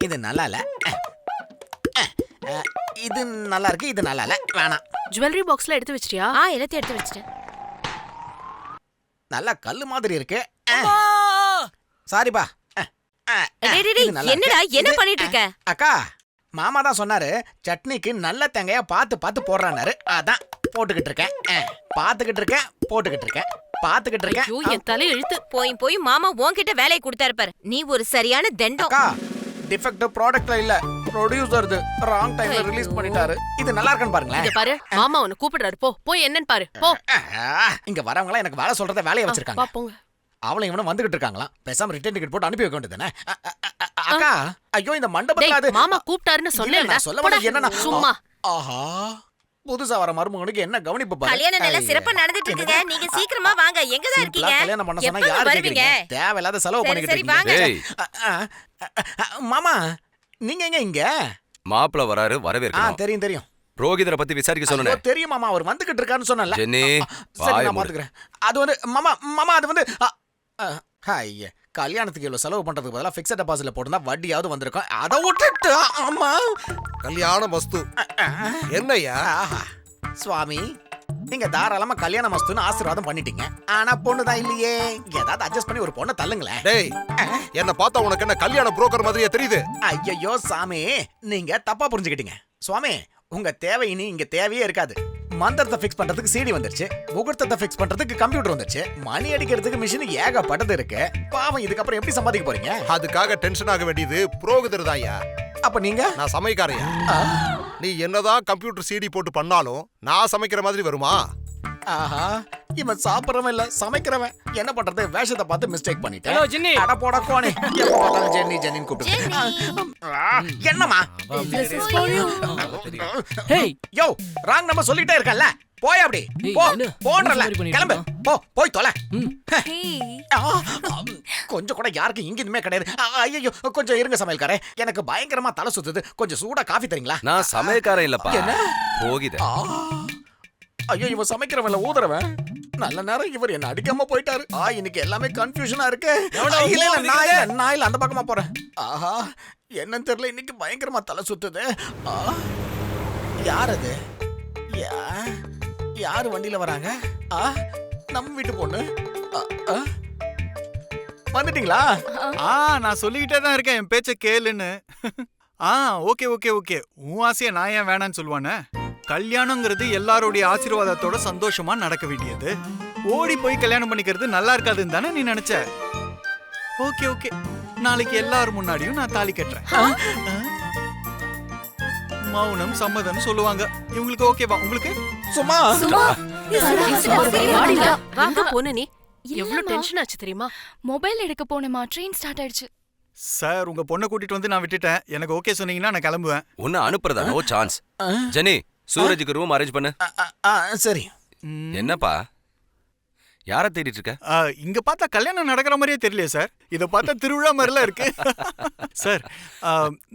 இது நல்லா இல்ல, இது நல்லா இருக்கு, இது நல்லா இல்ல, வேணாம். ஜுவல்லரி பாக்ஸ்ல எடுத்து வச்சிட்டியா? எல்லாத்தையும் எடுத்து வச்சிட்டேன். நல்லா கல்லு மாதிரி இருக்கு. சாரிப்பா. என்னடா என்ன பண்ணிட்டு இருக்க? அக்கா, மாமா தான் சொன்னாரு சட்னிக்கு நல்ல தேங்காயா பார்த்து பார்த்து போடுறானாரு. அதான் போட்டுக்கிட்டு இருக்கேன், போட்டுக்கிட்டு இருக்கேன். ஐயோ, என் தலை இழுத்து. போய் மாமா உன்கிட்ட வேலையை கொடுத்தாரு பாரு. நீ ஒரு சரியான தண்டம். அக்கா, டிஃபெக்ட் ப்ராடக்ட்ல இல்ல, ப்ரொடியூசர் ராங் டைம்ல ரிலீஸ் பண்ணிட்டாரு. இது நல்லா இருக்குன்னு பாருங்களேன். இங்க பாரு, மாமா உன்னை கூப்பிடுறாரு. போய் என்னன்னு பாரு. போ. இங்க வரவங்க எனக்கு வேலை சொல்றத வேலையை வச்சிருக்காங்க. போங்க. அவளை இவனும் வந்துகிட்டு இருக்காங்களா? பேசாம ரிட்டர்ன் டிக்கெட் போட்டு அனுப்பி வைக்க வேண்டியதுதானே? அக்கா, ஐயோ இந்த மண்டபத்துல அது மாமா கூப்பிட்டாருன்னு சொன்னேன்டா. சொல்ல வந்தது என்னன்னா சும்மா. ஆஹா, புதுசா வர மருமகனுக்கு என்ன கவனிப்பு பாரு. கல்யாணம் நல்லா சிறப்பா நடந்துட்டு இருக்குங்க. நீங்க சீக்கிரமா வாங்க. எங்க தான் இருக்கீங்க? கல்யாணம் பண்ண சொன்னா யாரு கேக்குறீங்க? தேவையில்லாத செலவு பண்ணிக்கிட்டு இருக்கீங்க. மாமா, நீங்க எங்க இங்க? மாப்பிள்ள வராரு, வரவேற்கணும். தெரியும். புரோகிதரை பத்தி விசாரிக்க சொன்னேன். தெரியும் மாமா, அவர் வந்துகிட்டு இருக்காருன்னு சொன்னல. ஜெனி, சரி நான் பாத்துக்கிறேன். அது வந்து மாமா அது வந்து ஐயா, கல்யாணத்துக்கு இவ்வளவு செலவு பண்றதுக்கு பதிலா ஃபிக்ஸட் டெபாசிட்ல போட்டுனா வட்டியாவது வந்திருக்கும். அதை விட்டுட்டு ஆமா கல்யாண மஸ்து என்னையா? சுவாமி, நீங்க தாராளமா கல்யாண மஸ்துன்னு ஆசீர்வாதம் பண்ணிட்டீங்க. ஆனா பொண்ணு தான் இல்லையே. ஏதாவது அட்ஜஸ்ட் பண்ணி ஒரு பொண்ணை தள்ளுங்களேன். டேய், என்ன பார்த்தா உனக்கு என்ன கல்யாண புரோக்கர் மாதிரியே தெரியுது? ஐயோ சாமி, நீங்க தப்பா புரிஞ்சுக்கிட்டீங்க. சுவாமி, உங்க தேவை இனி இங்க தேவையே இருக்காது. மந்திரத்தை ஃபிக்ஸ் பண்றதுக்கு சிடி வந்துருச்சு, முகூர்த்தத்தை ஃபிக்ஸ் பண்றதுக்கு கம்ப்யூட்டர் வந்துருச்சு, மணி அடிக்கிறதுக்கு மிஷின் ஏகப்பட்டது இருக்கு. பாவம், இதுக்கப்புறம் எப்படி சம்பாதிக்க போறீங்க? அதுக்காக டென்ஷன் ஆக வேண்டியது புரோகிதர் தான்யா. அப்ப நீங்க? நான் சமைக்காரையா. நீ என்னதான் கம்ப்யூட்டர் சிடி போட்டு பண்ணாலும் நான் சமைக்கிற மாதிரி வருமா? ஆஹா, இவன் சாப்பிடறவன் இல்ல சமைக்கிறவன். என்ன பண்றது? வேஷத்தை பார்த்து மிஸ்டேக் பண்ணிட்டேன். Hello Jenny. அட போடா கோனே. எப்ப பார்த்தாலும் ஜென்னி ஜென்னின்னு கூப்பிட்டு. என்னம்மா? ஹேய், யோ, ராங் நம்பர் சொல்லிட்டே இருக்கல்ல. போய் அப்படி போ, போன்றல. கிளம்பு, போ, போய் தொலை. கொஞ்சம் கூட யாருக்கு இங்கேயுமே கிடையாது. ஐயோ, கொஞ்சம் இருங்க சமையல்காரே, எனக்கு பயங்கரமா தலை சுத்துது. கொஞ்சம் சூடா காஃபி தரீங்களா? நான் சமையல்காரன் இல்லப்பா, புரோகிதர். ஐயோ, இவன் சமைக்கிறவன் ஊதுறவன். நல்ல நேரம் இவர் என்ன அடிக்காம போயிட்டாரு. இன்னைக்கு எல்லாமே கன்ஃபியூஷனா இருக்கு. நான் அந்த பக்கமா போறேன். ஆஹா, என்னன்னு தெரியல, இன்னைக்கு பயங்கரமா தலை சுத்துது. யார் அது? யாரு வண்டியில வராங்க? நம்ம வீட்டு பொண்ணு. வந்துட்டீங்களா? நான் சொல்லிக்கிட்டே தான் இருக்கேன் என் பேச்ச கேளுன்னு. Okay okay okay. உன் ஆசையை நான் ஏன் வேணான்னு சொல்லுவானே? கல்யாணங்கிறது எல்லாருடைய ஆசீர்வாதத்தோட சந்தோஷமா நடக்க வேண்டியது. ஓடி போய் கல்யாணம் பண்ணிக்கிறது நல்லா இருக்காதுன்னு தானே நீ நினைச்ச? ஓகே ஓகே, நாளைக்கு எல்லாரும் முன்னாடியும் நான் தாலி கட்டுறேன். மௌனம் சம்மதம் சொல்லுவாங்க. இவங்களுக்கு ஓகேவா? உங்களுக்கு சும்மா வாங்க போன. நீ எவ்வளவு டென்ஷன் ஆச்சு தெரியுமா? மொபைல் எடுக்க போனேமா, ட்ரெயின் ஸ்டார்ட் ஆயிடுச்சு. சார், உங்க பொண்ணை கூட்டிட்டு வந்து நான் விட்டுட்டேன். எனக்கு ஓகே சொன்னீங்கன்னா நான் கிளம்புவேன். உன்னை அனுப்புறதா? No chance. ஜெனி, சூரஜுக்கு ரூம் அரேஞ்ச் பண்ணு. சரி. என்னப்பா, யாரை தேடிட்டு இருக்க? இங்க பார்த்தா கல்யாணம் நடக்கிற மாதிரியே தெரியலையே சார். இத பார்த்தா திருவிழா மாதிரிலாம் இருக்கு. சார்,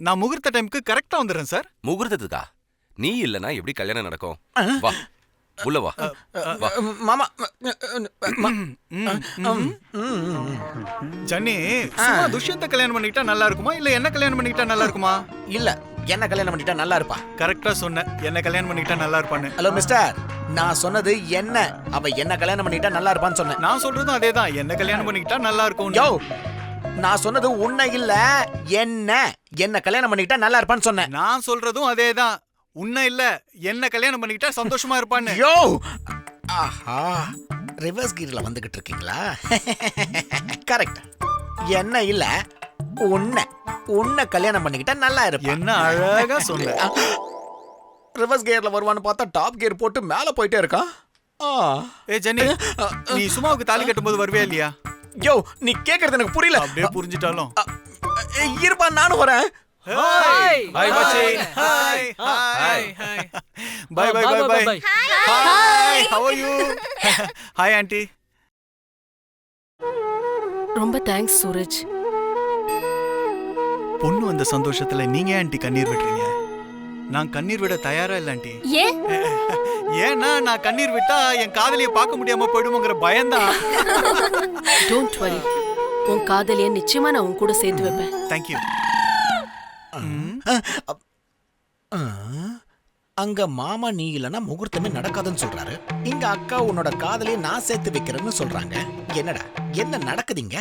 நான் முகூர்த்த டைமுக்கு கரெக்டா வந்துடுறேன் சார். முகூர்த்தத்துக்கா? நீ இல்லனா எப்படி கல்யாணம் நடக்கும்? வா, உள்ள வா. மாமா, ஜன்னி, சும்மா துஷ்யந்த கல்யாணம் பண்ணிக்கிட்டா நல்லா இருக்குமா இல்ல என்ன கல்யாணம் பண்ணிக்கிட்டா நல்லா இருக்குமா? இல்ல, என்ன கல்யாணம் பண்ணிட்டா நல்லா இருப்பா. கரெக்டா சொன்ன, என்ன கல்யாணம் பண்ணிக்கிட்டா நல்லா இருப்பான்னு. ஹலோ மிஸ்டர், நான் சொன்னது என்ன? அவ என்ன கல்யாணம் பண்ணிக்கிட்டா நல்லா இருப்பான்னு சொன்னேன். நான் சொல்றதும் அதேதான், என்ன கல்யாணம் பண்ணிக்கிட்டா நல்லா இருக்கும். யோ, நான் சொன்னது உன்னை இல்ல, என்ன கல்யாணம் பண்ணிக்கிட்டா நல்லா இருப்பான்னு சொன்னேன். நான் சொல்றதும் அதேதான், உன்னை இல்ல, என்ன கல்யாணம் பண்ணிக்கிட்டா சந்தோஷமா இருப்பான்னு. யோ, ஆஹா, ரிவர்ஸ் கீர்ல வந்துகிட்டு இருக்கீங்களா? கரெக்ட். என்ன இல்ல, உன்னை கல்யாணம் பண்ணிக்கிட்டா நல்லா இருப்பா. என்ன அழகா சொன்ன. ரிவர்ஸ் கியர்ல வருவான்னு பார்த்தா டாப் கியர் போட்டு மேல போயிட்டே இருக்கான். ஜெனி, நீ சும்மாவுக்கு தாலி கட்டும்போது வருவே இல்லையா? யோ, நீ கேக்குறது எனக்கு புரியல. அப்படியே புரிஞ்சிட்டாலும் இருப்பா நானும் வரேன். ஹாய் மச்சி. Hi hi bye bye bye bye. Hi how are you? Hi aunty. ரொம்ப தேங்க்ஸ் சூரஜ். பொண்ணு வந்த சந்தோஷத்துல நீங்க ஆண்டி கண்ணீர் விடுறீங்க? நான் கண்ணீர் விட தயாரா இல்ல ஆண்டி. ஏன்? ஏன்னா நான் கண்ணீர் விட்டா என் காதலியை பார்க்க முடியாம போயிடுமோங்கிற பயம்தான். டோன்ட் வரி, உன் காதலியை நிச்சயமா நான் உன் கூட சேர்த்து வைப்பேன். தேங்க்யூ. அங்க மாமா நீ இல்லனா முகூர்த்தமே நடக்காதுன்னு சொல்றாரு. இங்க அக்கா உன்னோட காதலியை நான் சேர்த்து வைக்கிறேன்னு சொல்றாங்க. என்னடா என்ன நடக்குதுங்க?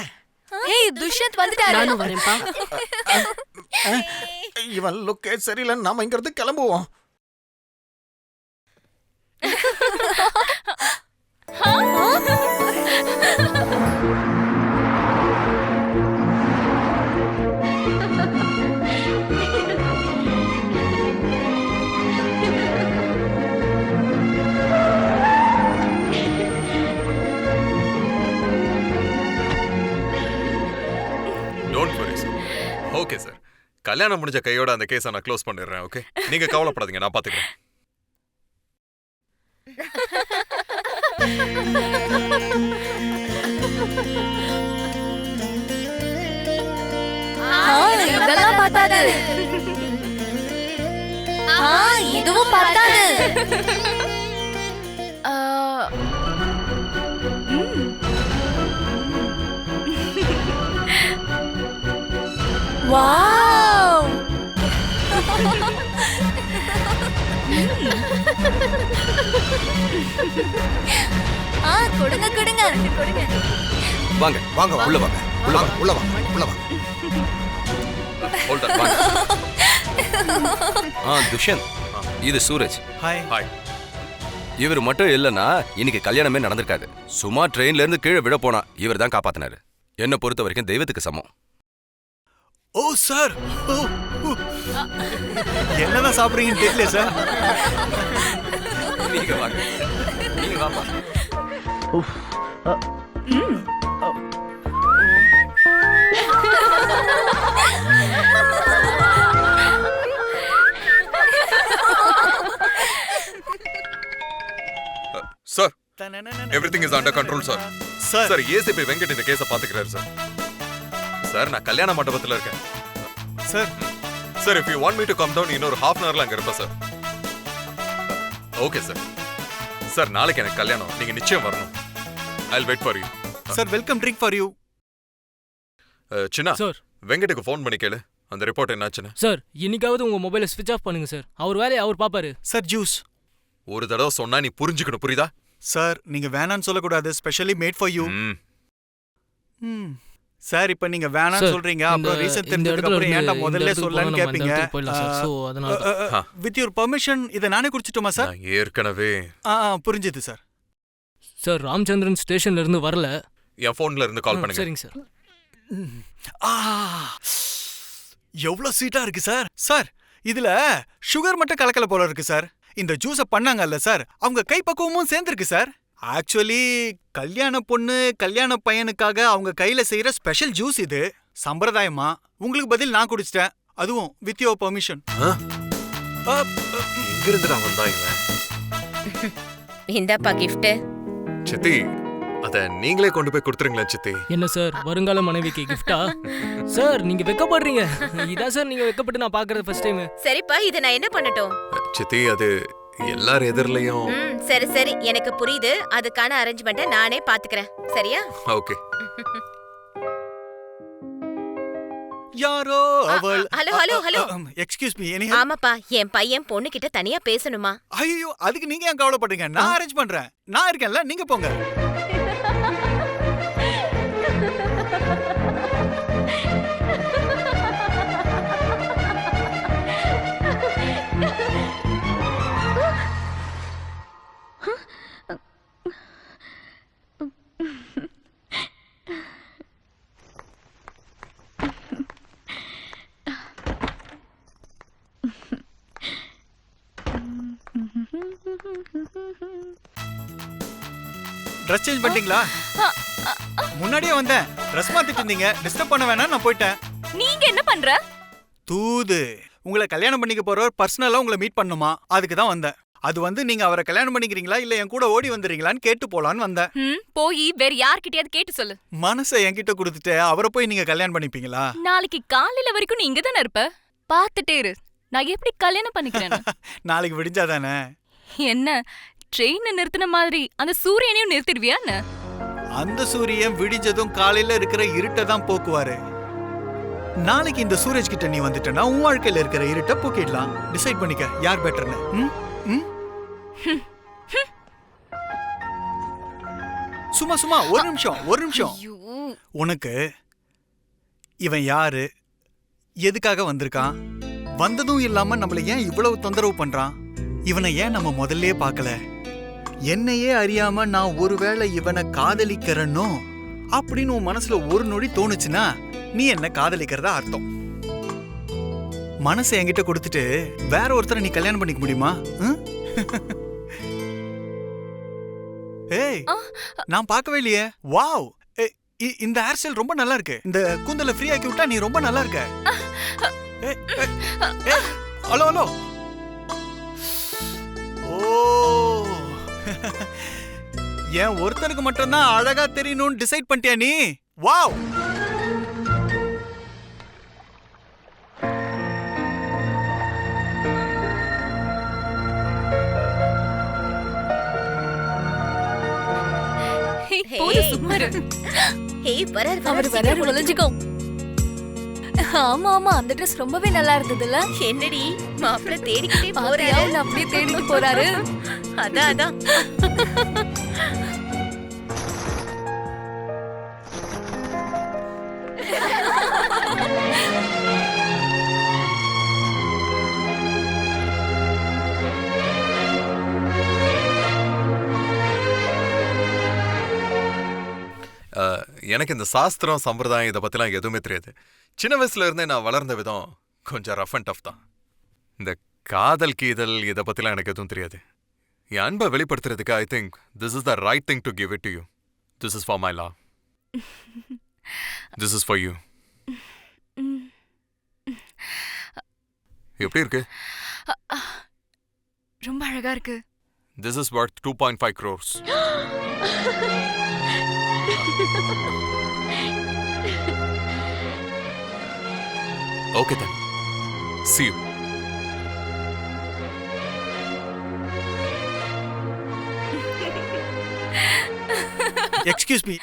ஏய் துஷ்யந்த் வந்துட்டாரு. நானும் வரேன்ப்பா. இவன் லுக்கே சரியில்லை, நாம இங்க இருந்து கிளம்புவோம். Don't worry sir. Okay sir, கல்யாணம் முடிஞ்ச கையோட அந்த கேஸை நான் க்ளோஸ் பண்ணிடுறேன். ஓகே, நீங்க கவலைப்படாதீங்க, நான் பாத்துக்கிறேன். இதெல்லாம் பார்த்தாது. இதுவும் பார்த்தாது. வாவ்! கொடுங்க கொடுங்க கொடுங்க. வாங்க வாங்க உள்ள வாங்க. உள்ள வாங்க உள்ள வாங்க உள்ள வாங்க. ஹோல்ட் வாங்க. துஷ்யந்த், இது சூரஜ். Hi hi. இவர் மட்டும் இல்லைன்னா இன்னைக்கு கல்யாணமே நடந்திருக்காது. சும்மா ட்ரெயின்ல இருந்து கீழே விட போனா இவர் தான் காப்பாத்தினாரு. என்னை பொறுத்த வரைக்கும் தெய்வத்துக்கு சமம். ஓ சார், என்னதான் சாப்பிடுறீங்கன்னு தெரியல சார். நீங்க வாங்க, நீங்க வாப்பா. Sir, everything is under control sir. Sir, ACP Venkat இந்த கேஸை பாத்துக்கிறாரு சார். சார், நான் கல்யாண மண்டபத்துல இருக்கேன் sir. Sir, if you want me to come down, இன்னொரு half an hourல அங்க இருப்பேன் சார். Okay sir. சார், நாளைக்கு எனக்கு கல்யாணம், நீங்க நிச்சயம் வரணும். I'll wait for you. Sir, welcome drink for you. Chinna sir, வெங்கட்டுக்கு phone பண்ணி கேளு, அந்த ரிப்போர்ட் என்னாச்சுன்னு. சார், இன்னைக்காவது உங்க மொபைலை ஸ்விட்ச் ஆஃப் பண்ணுங்க சார். அவர் வேலையை அவர் பாப்பாரு. Sir, juice. ஒரு தடவை சொன்னா நீ புரிஞ்சுக்கணும், புரியுதா? சார், நீங்க வேணான்னு சொல்லக்கூடாது. Specially made for you. Sir, இப்ப நீங்க வேணான்னு சொல்றீங்க, அப்புறம் ரீசன் தெரிஞ்சதுக்கு அப்புறம் ஏன்டா முதல்ல சொல்லலாம்னு கேப்பீங்க. வித் யுவர் பெர்மிஷன் இத நானே குடிச்சிட்டோமா சார்? ஏற்கனவே புரிஞ்சுது சார். சார், ராமச்சந்திரன் ஸ்டேஷன்ல இருந்து வரல. என் போன்ல இருந்து கால் பண்ணுங்க. சரிங்க சார். எவ்வளவு ஸ்வீட்டா இருக்கு சார். சார், இதுல சுகர் மட்டும் கலக்கல போல இருக்கு சார். இந்த ஜூஸ பண்ணாங்கல்ல சார், அவங்க கைப்பக்குவமும் சேர்ந்திருக்கு சார். ஆக்சுவலி கல்யாண பொண்ணு கல்யாண பையனுக்காக அவங்க கையில செய்யற ஸ்பெஷல் ஜூஸ் இது. சம்பிரதாயமா உங்களுக்கு பதில் நான் குடிச்சிட்டேன், அதுவும் வித் யுவர் பெர்மிஷன். எங்க இருந்துடா வந்தா இவன்? இந்தாப்பா கிஃப்ட். சித்தி, அத நீங்களே கொண்டு போய் கொடுத்துருங்களேன் சித்தி. என்ன சார், வருங்கால மனைவிக்கு கிஃப்டா? சார், நீங்க வெக்கப்படுறீங்க. இதான் சார் நீங்க வெக்கப்பட்டு நான் பாக்குறது ஃபர்ஸ்ட் டைம். சரிப்பா, இத நான் என்ன பண்ணட்டும்? சித்தி, அது எல்லார் எதிரிலையும். சரி சரி, எனக்கு புரியுது. அதுக்கான அரேஞ்ச்மெண்ட்டை நானே பாத்துக்கிறேன். சரியா? ஓகே. யாரோ அவள். Hello hello hello. Excuse me, any? ஆமாப்பா, என் பையன் பொண்ணு கிட்ட தனியா பேசணுமா? ஐயோ, அதுக்கு நீங்க ஏன் கவலைப்படுறீங்க? நான் அரேஞ்ச் பண்றேன். நான் இருக்கேன்ல, நீங்க போங்க. ட்ரெஸ் சேஞ்ச் பண்ணிட்டீங்களா? முன்னாடியே வந்தேன், ட்ரெஸ் மாத்திட்டு இருந்தீங்க. டிஸ்டர்ப் பண்ண வேணாம், நான் போயிட்டேன். நீங்க என்ன பண்ற? தூது. உங்களை கல்யாணம் பண்ணிக்க போறவர் பர்சனலா உங்களை மீட் பண்ணுமா, அதுக்கு தான் வந்தேன். அது வந்து நீங்க அவரை கல்யாணம் பண்ணிக்கிறீங்களா இல்ல என் கூட ஓடி வந்துறீங்களான்னு கேட்டு போலான்னு வந்தேன். போய் வேற யார்கிட்டயாவது கேட்டு சொல்லு. மனசை என்கிட்ட கொடுத்துட்டு அவரை போய் நீங்க கல்யாணம் பண்ணிப்பீங்களா? நாளைக்கு காலையில வரைக்கும் நீ இங்க தானே இருப்ப, பாத்துட்டே இரு நான் எப்படி கல்யாணம் பண்ணிக்கிறேன். நாளைக்கு விடிஞ்சாதானே? என்ன ட்ரெயினை நிறுத்தின மாதிரி அந்த சூரியனையும் நிறுத்திடுவியான்னு? அந்த சூரியன் விடிஞ்சதும் காலையில இருக்கிற இருட்டை தான் போக்குவாரு. நாளைக்கு இந்த சூரஜ் கிட்ட நீ வந்துட்டனா உன் வாழ்க்கையில இருக்கிற இருட்டை போக்கிடலாம். டிசைட் பண்ணிக்க யார் பெட்டர்னு. சும்மா ஒரு நிமிஷம். உனக்கு இவன் யாரு, எதுக்காக வந்திருக்கான், வந்ததும் இல்லாம நம்மள ஏன் இவ்வளவு தொந்தரவு பண்றான், இவனை ஏன் நம்ம முதல்லயே பார்க்கல, என்னையே அறியாம நான் ஒருவேளை இவனை காதலிக்கிறனோ அப்படின்னு உன் மனசுல ஒரு நொடி தோணுச்சுன்னா நீ என்ன காதலிக்கிறதா அர்த்தம். மனசை என்கிட்ட கொடுத்துட்டு வேற ஒருத்தரை நீ கல்யாணம் பண்ணிக்க முடியுமா? ஏய், நான் பார்க்கவே இல்லையே. வாவ், இந்த ஹேர் ஸ்டைல் ரொம்ப நல்லா இருக்கு. இந்த கூந்தல ஃப்ரீ ஆக்கி விட்டா நீ ரொம்ப நல்லா இருக்க. ஹலோ. ஓ, ஏன் ஒருத்தருக்கு மட்டும்தான் அழகா தெரியணும்னு டிசைட் பண்ணிட்டியா நீ? வாவ். ஆமா அந்த ட்ரெஸ் ரொம்பவே நல்லா இருந்ததுல. என்னடி மாப்பிள்ள தேடிக்கிட்டே போறாரு, அப்படியே தேடிட்டு போறாரு. அதான் எனக்கு இந்த சாஸ்திரம் சம்பிரதாயம் இதை பற்றிலாம் எதுவுமே தெரியாது. சின்ன வயசுல இருந்தே நான் வளர்ந்த விதம் கொஞ்சம் ரஃப் அண்ட் டஃப் தான். இந்த காதல் கீதல் இதை பற்றிலாம் எனக்கு எதுவும் தெரியாது. என் அன்பை வெளிப்படுத்துறதுக்கு I think this is the right thing to give it to you. This is for my love. This is for you. எப்படி இருக்கு? ரொம்ப அழகா இருக்கு. This is worth 2.5 crores. Okay then. See you. Excuse me.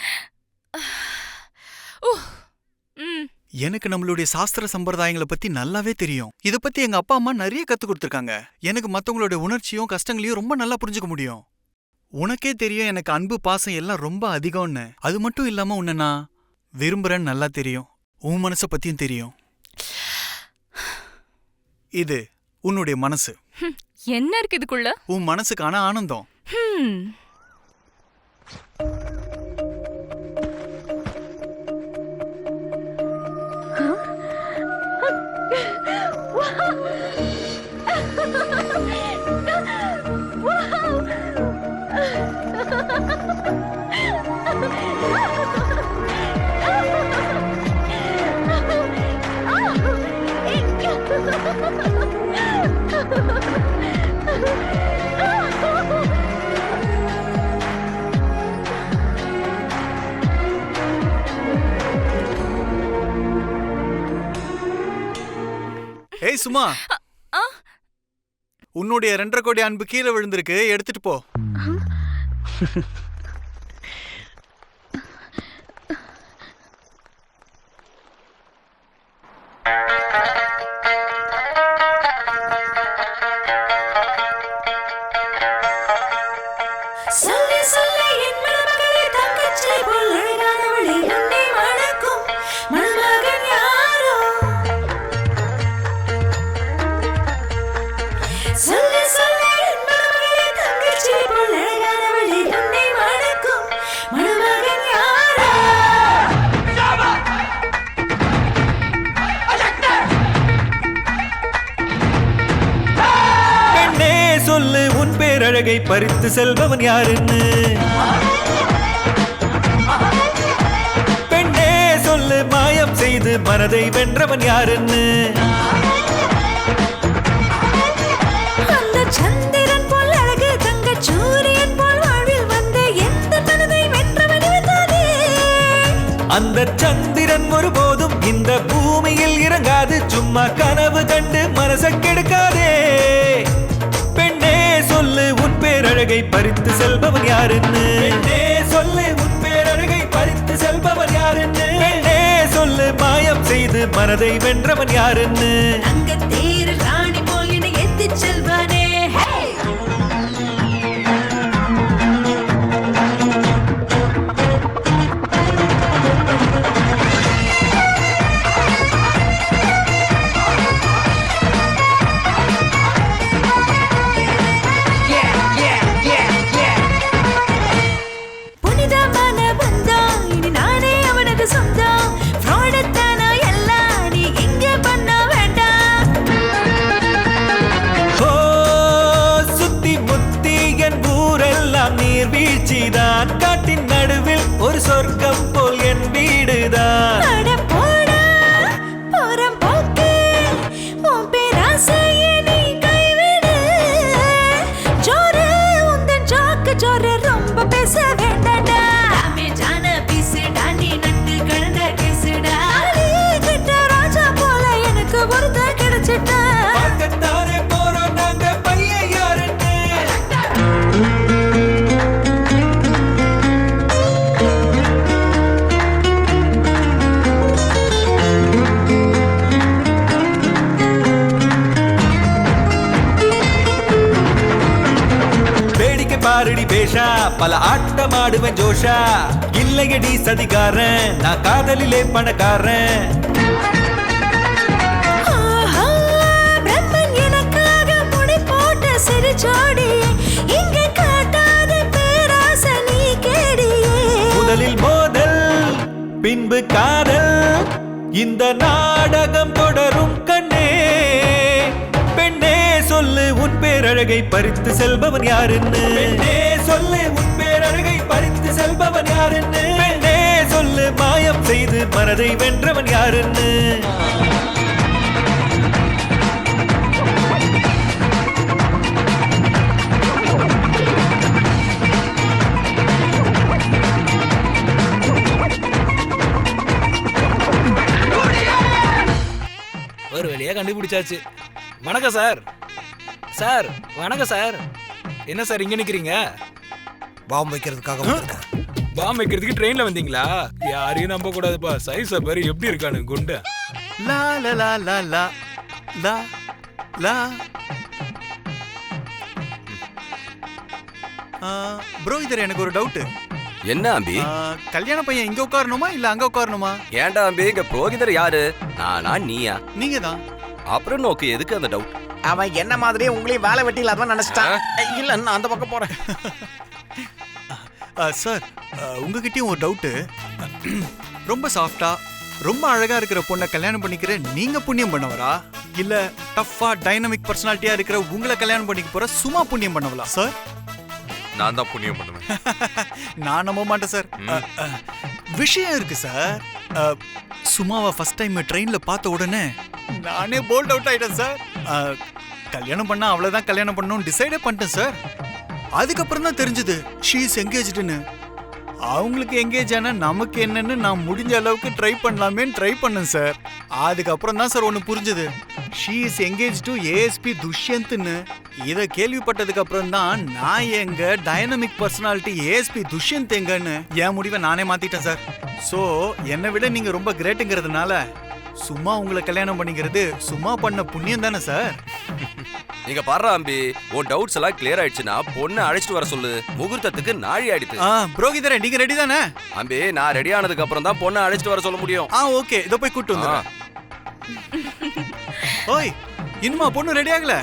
எனக்கு நம்மளுடைய சாஸ்திர சம்பிரதாயங்களை பத்தி நல்லாவே தெரியும். இத பத்தி எங்க அப்பா அம்மா நிறைய கத்து கொடுத்திருக்காங்க. எனக்கு மத்தவங்களோட உணர்ச்சியும் கஷ்டங்களையும் ரொம்ப நல்லா புரிஞ்சுக்க முடியும். உனக்கே தெரியும் எனக்கு அன்பு பாசம் எல்லாம் ரொம்ப அதிகம்னு. அது மட்டும் இல்லாம உன்னை நான் விரும்புறேன்னு நல்லா தெரியும். உன் மனசை பத்தியும் தெரியும். இது உன்னுடைய மனசு. என்ன இருக்கு இதுக்குள்ள? உன் மனசுக்கான ஆனந்தம். ஏய் சுமா, உன்னுடைய 2.5 கோடி அன்பு கீழே விழுந்திருக்கு, எடுத்துட்டு போ. அழகை பறித்து செல்பவன் யாருன்னு பெண்ணே சொல்லு, மாயம் செய்து மனதை வென்றவன் யாருன்னு. அந்த சந்திரன் போல் அழகு தங்க சூரியன் போல் வாழ்வில் வந்த எந்த மனதை வென்றவன் இவன்தானே. அந்த சந்திரன் ஒருபோதும் இந்த பூமியில் இறங்காது, சும்மா கனவு கண்டு மனச கெடுக்காதே. பெண்ணே சொல்லு உன் பேரழகை பறித்து செல்பவன் யாருன்னு. பெண்ணே சொல்லு உன் பேரழகை பறித்து செல்பவன் யாருன்னு. பெண்ணே சொல்லு மாயம் செய்து மனதை வென்றவன் யாருன்னு. அங்க தேர் ராணி போல் என்னை எத்திச் செல்வானே. புனிதமான பந்தம் இனி நானே அவனது சொந்தம். ஃப்ராடத்தானா எல்லாம் நீ இங்க பண்ண வேண்டாம். ஓ சுத்தி முத்தி என் ஊரெல்லாம் நீர் வீழ்ச்சிதான், காட்டின் நடுவில் ஒரு சொர்க்கம் போல் என் வீடுதான். அட போடா போறம் போக்கு, உன் பேராசையை நீ கைவிடு. ஜோரு உந்தன் ஜோக்கு ஜோரு ரொம்ப பேச வேண்டாடா. டேமேஜான பீசுடா நீ நட்டு கலந்த கேசுடா. கிட்ட ராஜா போல எனக்கு ஒருத்தன் கிடைச்சிட்டா. பார்க்கத்தானே போறோம் நாங்க பையன் யாருன்னு. வேடிக்கை பாருடி பேஷா, பல ஆட்டம் ஆடுவேன் ஜோஷா. இல்லையடி சதிகாரன், நான் காதலிலே பணக்காரன். ஆஹா, பிரம்மன் எனக்காக முடி போட்ட சிறு ஜோடி. இங்க காட்டாத பேராசை நீ கேடியே. முதலில் மோதல் பின்பு காதல், இந்த நாடகம் தொடரும் கண்ணே. பெண்ணே சொல்லு உன் பேரழகை பறித்து செல்பவன் யாருன்னு. பெண்ணே சொல்லு உன் பேரழகை பறித்து செல்பவன் யாருன்னு. பெண்ணே சொல்லு மாயம் செய்து மனதை வென்றவன் யாருன்னு. ஒரு வழியா கண்டுபிடிச்சாச்சு. வணக்கம் சார். சார் வணக்கம் சார். என்ன சார் இங்க நிக்கிறீங்க? பாம்பு வைக்கிறதுக்காக வந்திருக்கேன். பாம்பு வைக்கிறதுக்கு ட்ரெயின்ல வந்தீங்களா? யாரையும் நம்ப கூடாதுப்பா. சைஸ பாரு எப்படி இருக்கானு குண்டு. லா லா லா லா லா லா லா. ப்ரோ இதர் எனக்கு ஒரு டவுட். என்ன அம்பி? கல்யாண பையன் இங்க உட்காரணுமா இல்ல அங்க உட்காரணுமா? ஏன்டா அம்பி, இங்க புரோகிதர் யாரு? நானா நீயா? நீங்க தான். அப்புறம் நோக்கு எதுக்கு அந்த டவுட்? அவன் என்ன மாதிரியே உங்களையும் வேலை வெட்டி இல்லாதவன் நினைச்சிட்டான். இல்ல நான் அந்த பக்கம் போறேன். சார் உங்ககிட்டயும் ஒரு டவுட்டு. ரொம்ப சாஃப்டா ரொம்ப அழகா இருக்கிற பொண்ணை கல்யாணம் பண்ணிக்கிற நீங்க புண்ணியம் பண்ணவரா, இல்ல டஃபா டைனமிக் பர்சனாலிட்டியா இருக்கிற உங்களை கல்யாணம் பண்ணிக்க போற சும்மா புண்ணியம் பண்ணவளா? சார் நான் தான் புண்ணியம் பண்ணுவேன். நான் நம்ப மாட்டேன் சார். விஷயம் இருக்கு சார். சுமாவை ஃபர்ஸ்ட் டைம் ட்ரெயின்ல பார்த்த உடனே நானே போல்ட் அவுட் ஆயிட்டேன் சார். கல்யாணம் பண்ணா அவ்வளவுதான் கல்யாணம் பண்ணணும் டிசைடே பண்ணிட்டேன் சார். அதுக்கப்புறம் தான் தெரிஞ்சது ஷீ இஸ் என்கேஜ்டுன்னு. அவங்களுக்கு என்கேஜ் ஆனா நமக்கு என்னன்னு நான் முடிஞ்ச அளவுக்கு ட்ரை பண்ணலாமேன்னு ட்ரை பண்ணேன் சார். அதுக்கப்புறம் தான் சார் ஒன்று புரிஞ்சது. She is engage to ASP துஷ்யந்த்னு. இதை கேள்விப்பட்டதுக்கு அப்புறம் தான் நான் எங்க டைனமிக் பர்சனாலிட்டி ஏஎஸ்பி துஷ்யந்த் எங்கன்னு என் முடிவை நானே மாத்திட்டேன் சார். ஸோ என்னை விட நீங்க ரொம்ப கிரேட்டுங்கிறதுனால சும்மா உங்களை கல்யாணம் பண்ணிக்கிறது சும்மா பண்ண புண்ணியம் தானே சார். நீங்க பாரு அம்பி, உன் டவுட்ஸ் எல்லாம் கிளியர் ஆயிடுச்சுன்னா பொண்ணை அழைச்சிட்டு வர சொல்லு. முகூர்த்தத்துக்கு நாழி ஆயிடுது. புரோகிதரே நீங்க ரெடி தானே? அம்பி நான் ரெடி ஆனதுக்கு அப்புறம் தான் பொண்ணை அழைச்சிட்டு வர சொல்ல முடியும். ஓகே இதோ போய் கூட்டு வந்துடுறேன். ஓய் இன்னுமா பொண்ணு ரெடி ஆகல?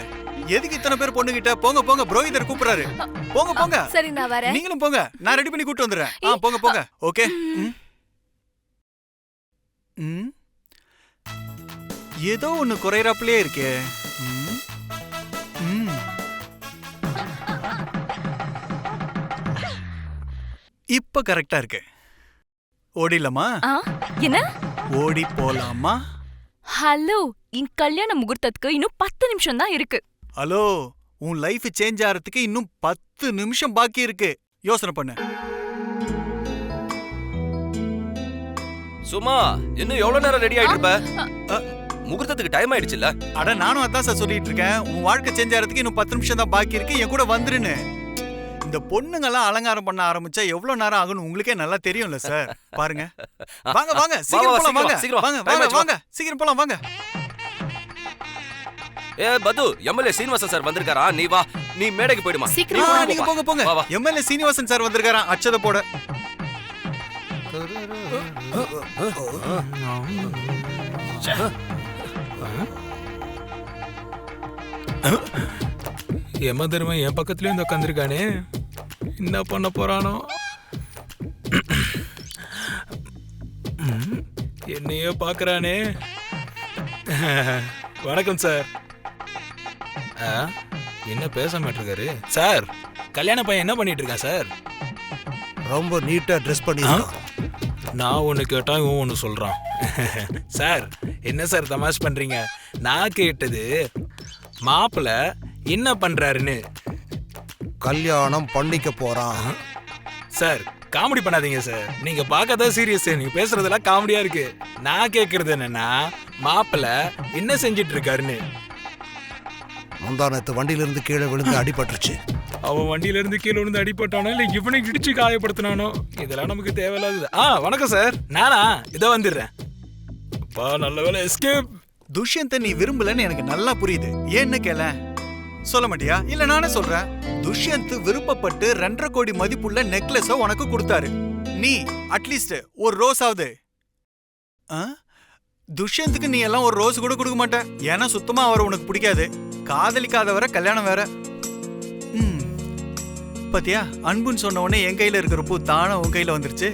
எதுக்கு இத்தனை பேர் பொண்ணு கிட்ட? போங்க போங்க, புரோகிதர் கூப்பிடுறாரு. போங்க போங்க. சரி நான் வரேன். நீங்களும் போங்க, நான் ரெடி பண்ணி கூட்டு வந்துடுறேன். போங்க போங்க. ஓகே. ஏதோ ஒண்ணு குறையறாப்லயே இருக்கே. இப்ப கரெக்டா இருக்கு. ஓடிலமா? என்ன ஓடி போலாமா? ஹலோ, என் கல்யாண முகூர்த்தத்துக்கு இன்னும் 10 நிமிஷம் தான் இருக்கு. ஹலோ, உன் லைஃப் சேஞ்ச் ஆகிறதுக்கு இன்னும் 10 நிமிஷம் பாக்கி இருக்கு. யோசனை பண்ணு. சும்மா இன்னும் எவ்வளவு நேரம் ரெடி ஆயிட்டு இருப்ப? முகூர்த்தத்துக்கு டைம் ஆயிடுச்சுல்ல? அட நானும் அதான் சார் சொல்லிட்டு இருக்கேன். உன் வாழ்க்கை சேஞ்ச் ஆகிறதுக்கு இன்னும் 10 நிமிஷம் தான் பாக்கி இருக்கு. என் கூட வந்துருன்னு. இந்த பொண்ணுங்கெல்லாம் அலங்காரம் பண்ண ஆரம்பிச்சா எவ்வளவு நேரம் ஆகும்னு உங்களுக்கே நல்லா தெரியும்ல சார். பாருங்க. வாங்க வாங்க சீக்கிரம் போலாம் வாங்க. வாங்க வாங்க வாங்க சீக்கிரம் போலாம் வாங்க. ஏ பது, எம்எல்ஏ சீனிவாசன் சார் வந்திருக்காரா? நீ வா, நீ மேடைக்கு போயிடுமா. நீங்க போங்க போங்க. எம்எல்ஏ சீனிவாசன் சார் வந்திருக்காராம் அச்சத போட. எம தரும என் பக்கத்துலயும் இந்த உட்காந்துருக்கானே, என்ன பண்ண போறானோ? என்னையோ பாக்குறானே. வணக்கம் சார். என்ன பேச மாட்டிருக்காரு சார்? கல்யாண பையன் என்ன பண்ணிட்டு இருக்கான் சார்? ரொம்ப நீட்டா ட்ரெஸ் பண்ணி நான் ஒன்று கேட்டா இவன் ஒன்று சொல்றான். சார் என்ன சார் தமாஷ் பண்றீங்க? நான் கேட்டது மாப்பிள்ள என்ன பண்றாருன்னு. கல்யாணம் பண்ணிக்க போறான். சார் காமெடி பண்ணாதீங்க சார். நீங்க பார்க்கதான் சீரியஸ். நீங்க பேசுறதெல்லாம் காமெடியா இருக்கு. நான் கேக்குறது என்னன்னா, மாப்பிள்ள என்ன செஞ்சிட்டு இருக்காருன்னு. முந்தானத்து வண்டியில இருந்து கீழே விழுந்து அடிபட்டுருச்சு. அவன் வண்டியில இருந்து கீழே விழுந்து அடிபட்டானோ இல்ல இவனை இடிச்சு காயப்படுத்தினானோ, இதெல்லாம் நமக்கு தேவையில்லாதது. வணக்கம் சார். நானா இதோ வந்துடுறேன். அப்பா நல்ல வேலை எஸ்கேப். துஷ்யந்த நீ விரும்பலன்னு எனக்கு நல்லா புரியுது. ஏன்னு கேள சொல்ல மாட்டியா? இல்ல நானே சொல்றேன். துஷ்யந்த் விருப்பப்பட்டு 2.5 கோடி மதிப்புள்ள நெக்லஸ உனக்கு கொடுத்தாரு. நீ அட்லீஸ்ட் ஒரு ரோஸ் ஆகுது. துஷ்யந்துக்கு நீ எல்லாம் ஒரு ரோஸ் கூட கொடுக்க மாட்ட. ஏன்னா சுத்தமா அவர் உனக்கு பிடிக்காது. காதலிக்காதவரை கல்யாணம் வேற. பாத்தியா, அன்புன்னு சொன்ன உடனே என் கையில இருக்கிற பூ தானே உன் கையில வந்துருச்சு.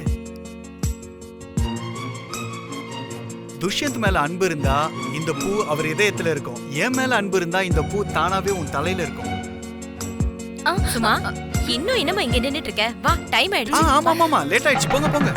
துஷ்யந்த் மேல அன்பு இருந்தா இந்த பூ அவர் இதயத்துல இருக்கும். என் மேல அன்பு இருந்தா இந்த பூ தானாவே உன் தலையில இருக்கும். சும்மா இன்னும் என்னமா இங்க நின்னுட்டு இருக்க? வா, டைம் ஆயிடுச்சு. ஆமா லேட் ஆயிடுச்சு. போங்க போங்க.